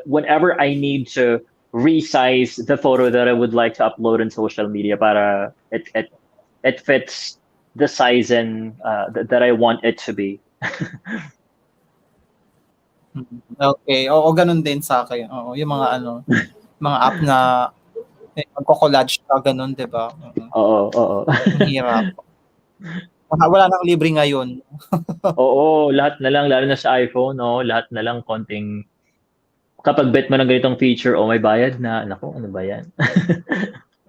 Speaker 2: whenever I need to resize the photo that I would like to upload on social media para it fits the size and that I want it to be.
Speaker 1: Mhm. Okay. Oo, ganun din sa akin. Oo, yung mga mga app na magko-collage ka ganun, 'di ba? Mm.
Speaker 2: Oo, oo.
Speaker 1: Ang hirap. Wala nang libre ngayon.
Speaker 2: Oo, lahat na lang lalo na sa iPhone, no, lahat na lang konting kapag bet mo ng ganitong feature, oh, may bayad na. Naku, ano ba 'yan?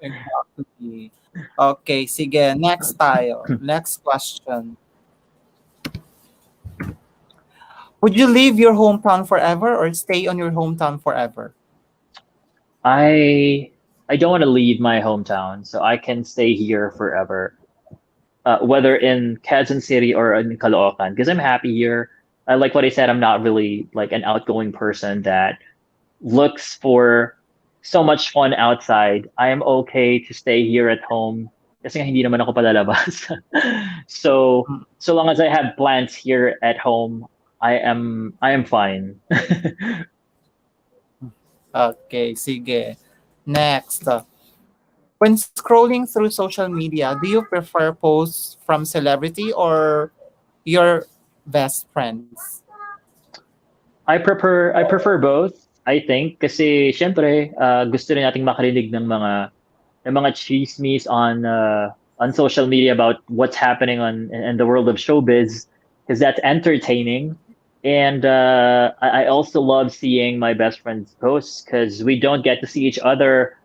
Speaker 1: Exactly. Okay, sige. Next tayo. Next question. Would you leave your hometown forever or stay on your hometown forever?
Speaker 2: I I don't want to leave my hometown, so I can stay here forever. Whether in Quezon City or in Caloocan, because I'm happy here. I like what I said. I'm not really like an outgoing person that looks for so much fun outside. I am okay to stay here at home. Kasi nga hindi naman ako palalabas. So
Speaker 1: Mm.
Speaker 2: so long as I have plants here at home, I am fine.
Speaker 1: Okay, sige. Next. When scrolling through social media, do you prefer posts from celebrity or your best friends?
Speaker 2: I prefer both. I think kasi syempre gusto rin nating makarinig ng mga chismis on social media about what's happening in the world of showbiz because that's entertaining. And I also love seeing my best friends posts because we don't get to see each other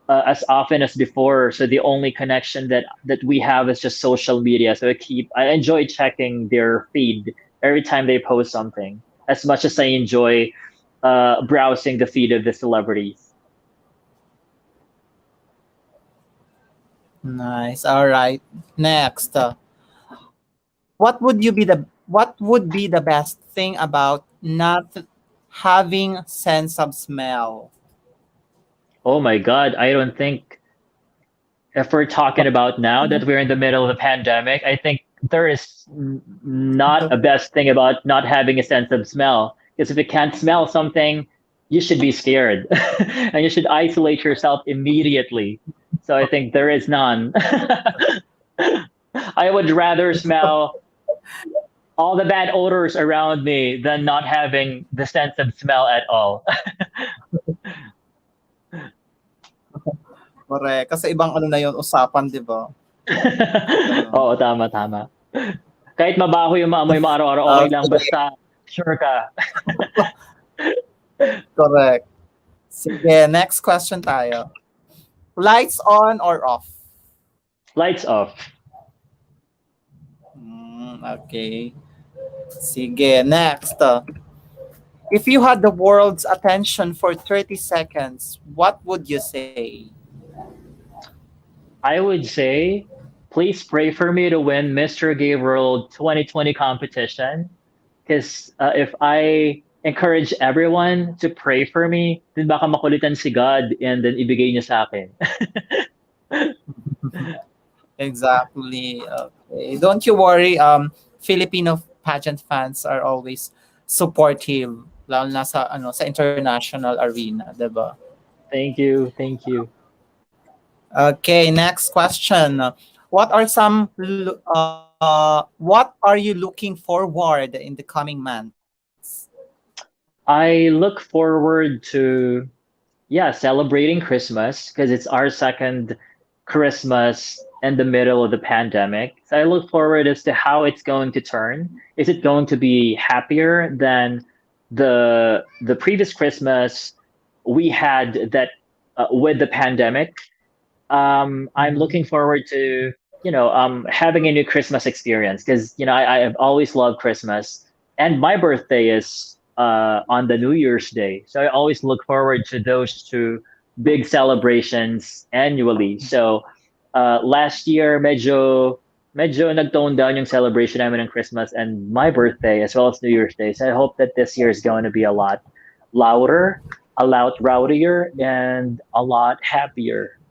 Speaker 2: as often as before. So the only connection that we have is just social media. So I enjoy checking their feed every time they post something. as much as I enjoy browsing the feed of the celebrities.
Speaker 1: Nice. All right. Next, what would be the best thing about not having sense of smell?
Speaker 2: Oh my God, I don't think if we're talking about now that we're in the middle of the pandemic, I think there is not a best thing about not having a sense of smell. Because if you can't smell something, you should be scared and you should isolate yourself immediately. So I think there is none. I would rather smell all the bad odors around me than not having the sense of smell at all.
Speaker 1: Correct. Kasi ibang ano na yun, usapan, di ba?
Speaker 2: Oo, tama, tama. Kahit mabaho yung maamoy mo araw-araw, okay lang.
Speaker 1: Sige,
Speaker 2: Basta sure ka.
Speaker 1: correct. Sige, next question tayo. Lights on or off?
Speaker 2: Lights off.
Speaker 1: Okay. Sige, next. If you had the world's attention for 30 seconds, what would you say?
Speaker 2: I would say, please pray for me to win Mr. Gay World 2020 competition. Because if I encourage everyone to pray for me, then baka makulitan si God and then ibigay niya sa akin.
Speaker 1: Exactly. Okay. Don't you worry. Filipino pageant fans are always supportive, lalo na sa ano sa international arena, 'di ba?
Speaker 2: Thank you. Thank you.
Speaker 1: Okay, next question. What are you looking forward in the coming months?
Speaker 2: I look forward to, yeah, celebrating Christmas because it's our second Christmas in the middle of the pandemic. So I look forward as to how it's going to turn. Is it going to be happier than the previous Christmas we had that with the pandemic? I'm
Speaker 1: Mhm.
Speaker 2: looking forward to having a new Christmas experience because I have always loved Christmas, and my birthday is on the New Year's Day, so I always look forward to those two big celebrations annually. So last year, medyo nag-tone down yung celebration namin ng Christmas and my birthday as well as New Year's Day. So I hope that this year is going to be a lot louder, a lot rowdier, and a lot happier.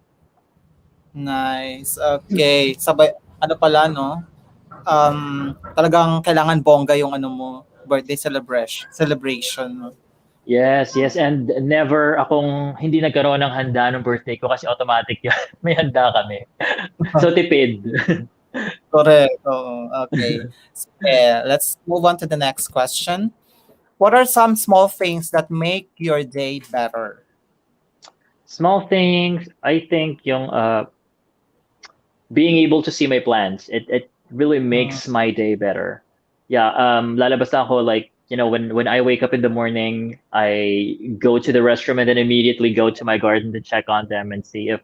Speaker 1: Nice. Okay. Sabay ano pala no? Talagang kailangan bongga yung ano mo, birthday celebration. No?
Speaker 2: Yes, yes, and never akong hindi nagkaroon ng handa ng birthday ko kasi automatic yun. May handa kami. So tipid.
Speaker 1: Correct. Oo. Okay. Yeah, let's move on to the next question. What are some small things that make your day better?
Speaker 2: Small things, I think yung being able to see my plans, it really
Speaker 1: Mm,
Speaker 2: makes my day better. Yeah, lalabas na ako like, when I wake up in the morning, I go to the restroom and then immediately go to my garden to check on them and see if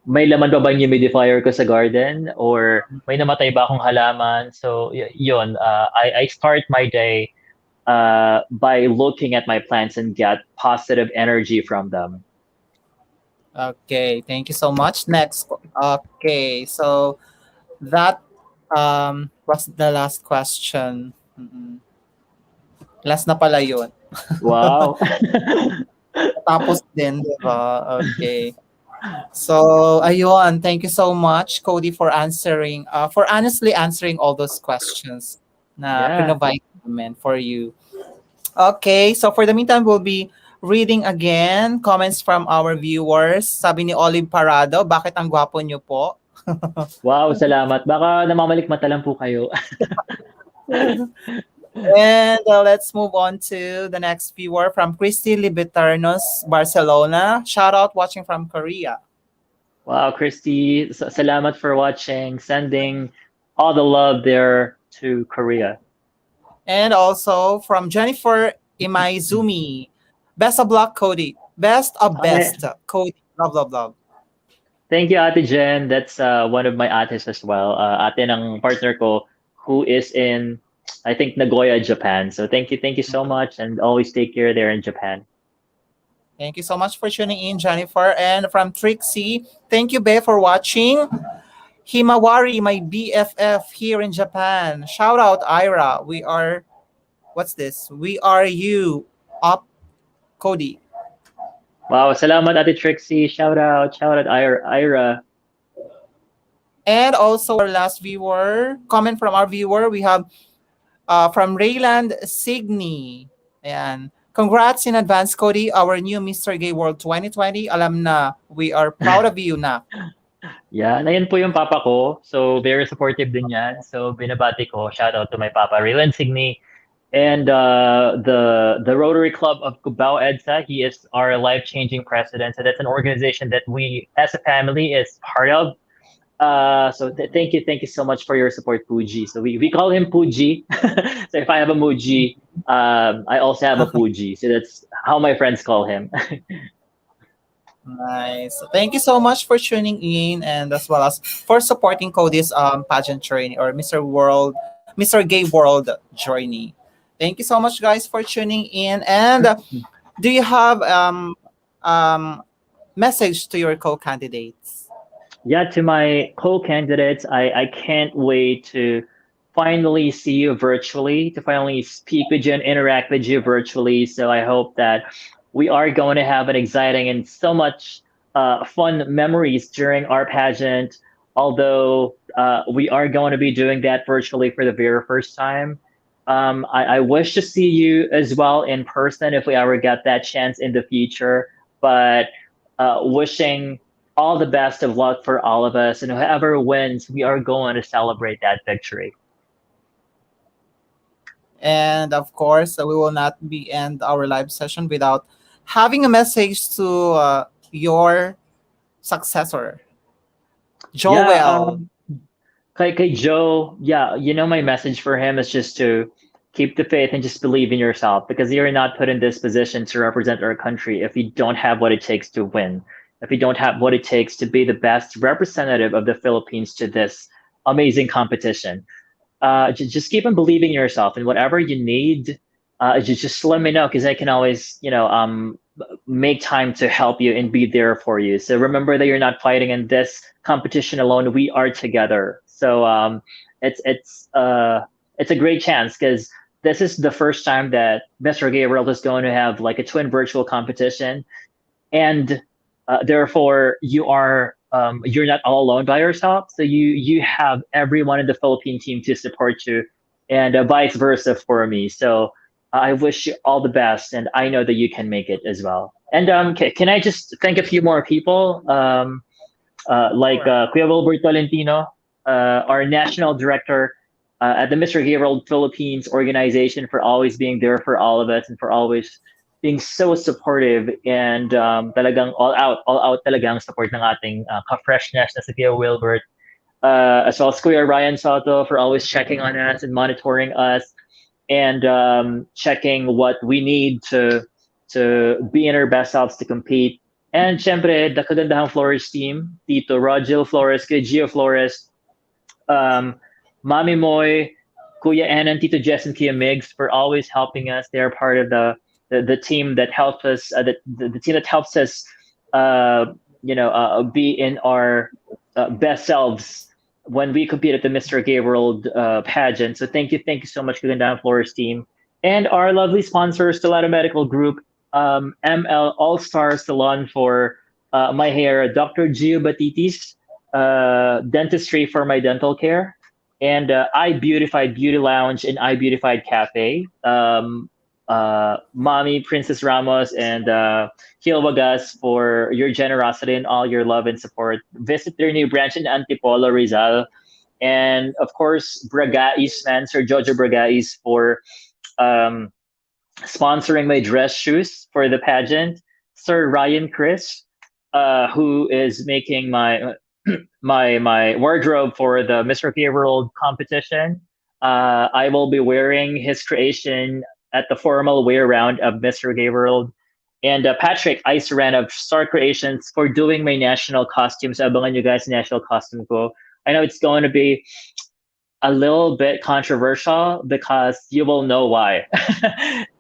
Speaker 2: may laman pa ba yung humidifier ko sa garden or may namatay ba akong halaman. So yun, I start my day by looking at my plants and get positive energy from them.
Speaker 1: okay. Thank you so much. Next. Okay. So that was the last question. Last na pala yun.
Speaker 2: Wow.
Speaker 1: Tapos din, di ba? Okay. So, ayun. Thank you so much, Cody, for honestly answering all those questions na
Speaker 2: Yeah.
Speaker 1: pinovide namin for you. Okay, so for the meantime, we'll be reading again comments from our viewers. Sabi ni Olive Parado, bakit ang gwapo niyo po?
Speaker 2: Wow, salamat. Baka namamalikmata lang po kayo.
Speaker 1: And let's move on to the next viewer from Christy Libertarnos, Barcelona. Shout out watching from Korea.
Speaker 2: Wow, Christy, salamat for watching, sending all the love there to Korea.
Speaker 1: And also from Jennifer Imaizumi. Best of luck, Cody. Best of
Speaker 2: Okay.
Speaker 1: best, Cody. Love, love, love.
Speaker 2: Thank you, Ate Jen. That's one of my ates as well. Ate ng partner ko who is in I think Nagoya, Japan. So thank you so much, and always take care there in Japan.
Speaker 1: Thank you so much for tuning in, Jennifer. And from Trixie, thank you, Be, for watching. Himawari, my BFF here in Japan. Shout out, Ira. We are, what's this? We are you, up, Cody.
Speaker 2: Wow, salamat Ate Trixie. Shout out Ira.
Speaker 1: And also our last viewer, comment from our viewer, we have from Rayland Signy. Ayan. Congrats in advance, Cody, our new Mr. Gay World 2020. Alam na, we are proud of you na.
Speaker 2: Yeah, na yan po yung papa ko. So, very supportive din yan. So, binabati ko. Shout out to my papa, Rylan Signy. And the Rotary Club of Cubao EDSA, he is our life-changing president. So, that's an organization that we, as a family, is part of. So thank you so much for your support, Puji. So we call him Puji. So if I have a Muji, I also have a Puji. So that's how my friends call him.
Speaker 1: Nice. Thank you so much for tuning in and as well as for supporting Cody's pageant journey or Mr. Gay World journey. Thank you so much, guys, for tuning in. And do you have um message to your co-candidates?
Speaker 2: Yeah, to my co-candidates, I can't wait to finally see you virtually, to finally speak with you and interact with you virtually. So I hope that we are going to have an exciting and so much fun memories during our pageant. Although we are going to be doing that virtually for the very first time. I wish to see you as well in person if we ever get that chance in the future. But wishing all the best of luck for all of us, and whoever wins, we are going to celebrate that victory.
Speaker 1: And of course, we will not be end our live session without having a message to your successor,
Speaker 2: Yeah,
Speaker 1: Joel.
Speaker 2: kay Joe, yeah, you know, my message for him is just to keep the faith and just believe in yourself, because you're not put in this position to represent our country if you don't have what it takes to win, if you don't have what it takes to be the best representative of the Philippines to this amazing competition. Just keep on believing in yourself, and whatever you need, just let me know, because I can always, make time to help you and be there for you. So remember that you're not fighting in this competition alone. We are together. So it's a great chance, because this is the first time that Mr. Gabriel is going to have like a twin virtual competition, and therefore you're not all alone by yourself. So you have everyone in the Philippine team to support you, and vice versa for me. So I wish you all the best, and I know that you can make it as well. And can I just thank a few more people, like
Speaker 1: Sure.
Speaker 2: Kuya Wilbert Tolentino, our national director at the Mr. Gabriel Philippines organization, for always being there for all of us, and for always being so supportive, and talagang all out talagang support ng ating ka-freshness na si Kuya Wilbert, as well as Kuya Ryan Soto, for always checking on us and monitoring us, and checking what we need to be in our best selves to compete. And syempre, the Kagandahang Flores team, Tito Rogel Flores, Kuya Gio Flores, um, Mami Moy, Kuya Ann, and Tito Jess and Kuya Migs, for always helping us. They're part of the team that helps us, the team that helps us, uh, be in our best selves when we compete at the Mr. Gay World pageant. So thank you so much, Kagandang Flores team, and our lovely sponsor, Stellato Medical Group, ML All Star Salon for my hair, Dr. Gio Batitis, dentistry for my dental care, and I Beautified Beauty Lounge and I Beautified Cafe. Mommy Princess Ramos and Gil Wagas, for your generosity and all your love and support. Visit their new branch in Antipolo, Rizal. And of course, Bragais, man, Sir Jojo Bragais, for um, sponsoring my dress shoes for the pageant. Sir Ryan Chris, who is making my wardrobe for the Mr. K World competition. I will be wearing his creation at the formal wear round of Mr. Gay World. And Patrick Iceran of Star Creations, for doing my national costumes. Abangan you guys national costume ko. I know it's going to be a little bit controversial because you will know why.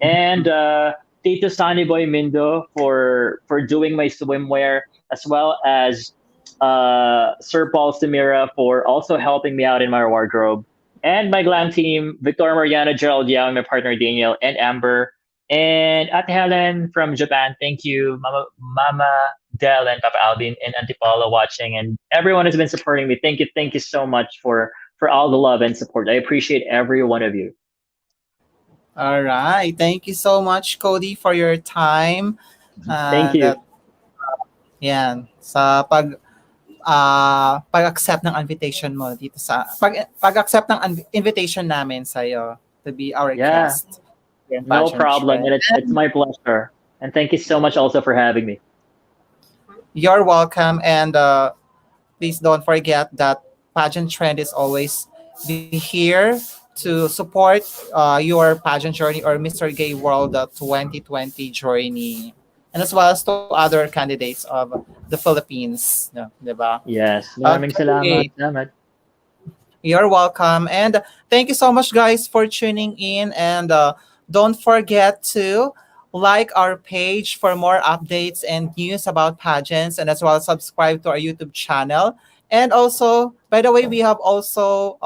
Speaker 2: And Tito Sunny Boy Mindo for doing my swimwear, as well as Sir Paul Samira for also helping me out in my wardrobe, and my glam team, Victoria Mariana, Gerald Young, my partner Daniel, and Amber, and at Helen from Japan. Thank you, Mama Del and Papa Alvin and Auntie Paula watching, and everyone has been supporting me. Thank you so much for all the love and support. I appreciate every one of you.
Speaker 1: All right. Thank you so much, Cody, for your time.
Speaker 2: Thank you.
Speaker 1: That yan sa pag-accept ng invitation mo dito sa pag-accept ng invitation namin sa iyo to be our
Speaker 2: Yeah,
Speaker 1: guest here in
Speaker 2: no
Speaker 1: Pageant
Speaker 2: problem,
Speaker 1: Trend.
Speaker 2: and it's my pleasure. And thank you so much also for having me.
Speaker 1: You're welcome, and please don't forget that Pageant Trend is always be here to support your pageant journey or Mr. Gay World 2020 journey, and as well as to other candidates of the Philippines. Yeah, diba?
Speaker 2: Yes, maraming
Speaker 1: Okay.
Speaker 2: salamat. Salamat.
Speaker 1: You're welcome. And thank you so much, guys, for tuning in. And don't forget to like our page for more updates and news about pageants, and as well as subscribe to our YouTube channel. And also, by the way, we have also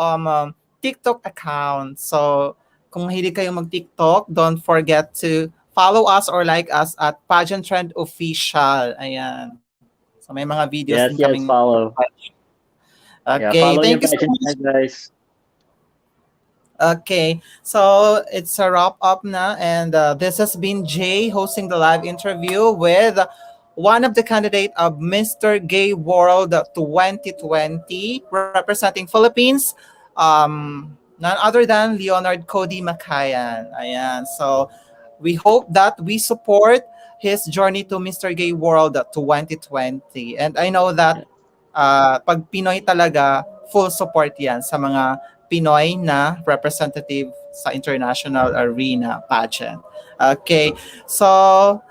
Speaker 1: TikTok account. So kung mahilig kayong mag-TikTok, don't forget to follow us or like us at Pageant Trend Official. Ayan. So may mga videos din
Speaker 2: Yes,
Speaker 1: kaming
Speaker 2: yes, follow. Yeah,
Speaker 1: okay,
Speaker 2: follow
Speaker 1: thank
Speaker 2: yung
Speaker 1: you so
Speaker 2: pageant
Speaker 1: much.
Speaker 2: tag, guys.
Speaker 1: Okay, so it's a wrap up now, and this has been Jay hosting the live interview with one of the candidate of Mr. Gay World 2020, representing Philippines, none other than Leonard Kodi Macayan. Ayan, so we hope that we support his journey to Mr. Gay World 2020, and I know that
Speaker 2: Yeah.
Speaker 1: pag Pinoy talaga, full support yan sa mga Pinoy na representative sa international arena pageant. Okay, so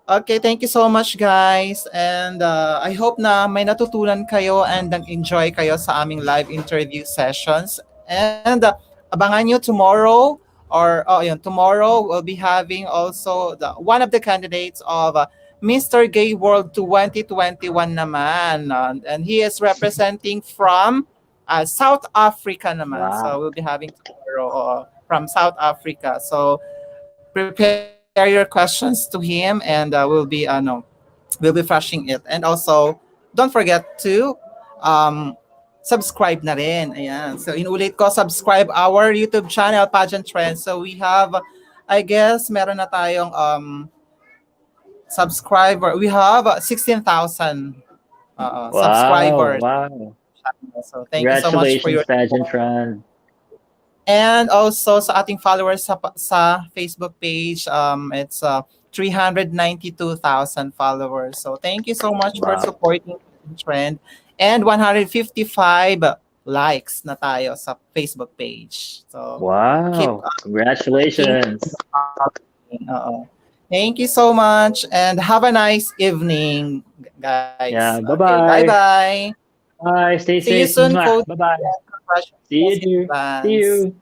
Speaker 1: okay, thank you so much guys, and I hope na may natutunan kayo and nag-enjoy kayo sa aming live interview sessions. And abangan nyo tomorrow, or oh yun, tomorrow we'll be having also one of the candidates of Mr. Gay World 2021 naman. And he is representing from South Africa naman. So
Speaker 2: Wow.
Speaker 1: we'll be having tomorrow from South Africa. So prepare your questions to him, and we'll be flashing it. And also, don't forget to um, subscribe na rin. Ayan. So inulit ko, subscribe our YouTube channel, Pageant Trends. So we have, I guess, meron na tayong subscriber. We have 16,000
Speaker 2: Wow.
Speaker 1: subscribers.
Speaker 2: Wow.
Speaker 1: So thank you so much for
Speaker 2: Congratulations,
Speaker 1: your
Speaker 2: pageant
Speaker 1: support.
Speaker 2: friend.
Speaker 1: And also sa ating followers sa Facebook page, it's 392,000 followers. So thank you so much for
Speaker 2: Wow.
Speaker 1: supporting the trend. And 155 likes na tayo sa Facebook page. So keep
Speaker 2: Wow.
Speaker 1: keep
Speaker 2: Congratulations.
Speaker 1: Oo. Thank you so much and have a nice evening, guys.
Speaker 2: Yeah.
Speaker 1: Okay,
Speaker 2: Bye bye.
Speaker 1: bye-bye.
Speaker 2: Bye. Stay
Speaker 1: See you
Speaker 2: safe.
Speaker 1: soon, Cody.
Speaker 2: Bye bye. See you,
Speaker 1: Congratulations in
Speaker 2: dear. See
Speaker 1: advance.
Speaker 2: you.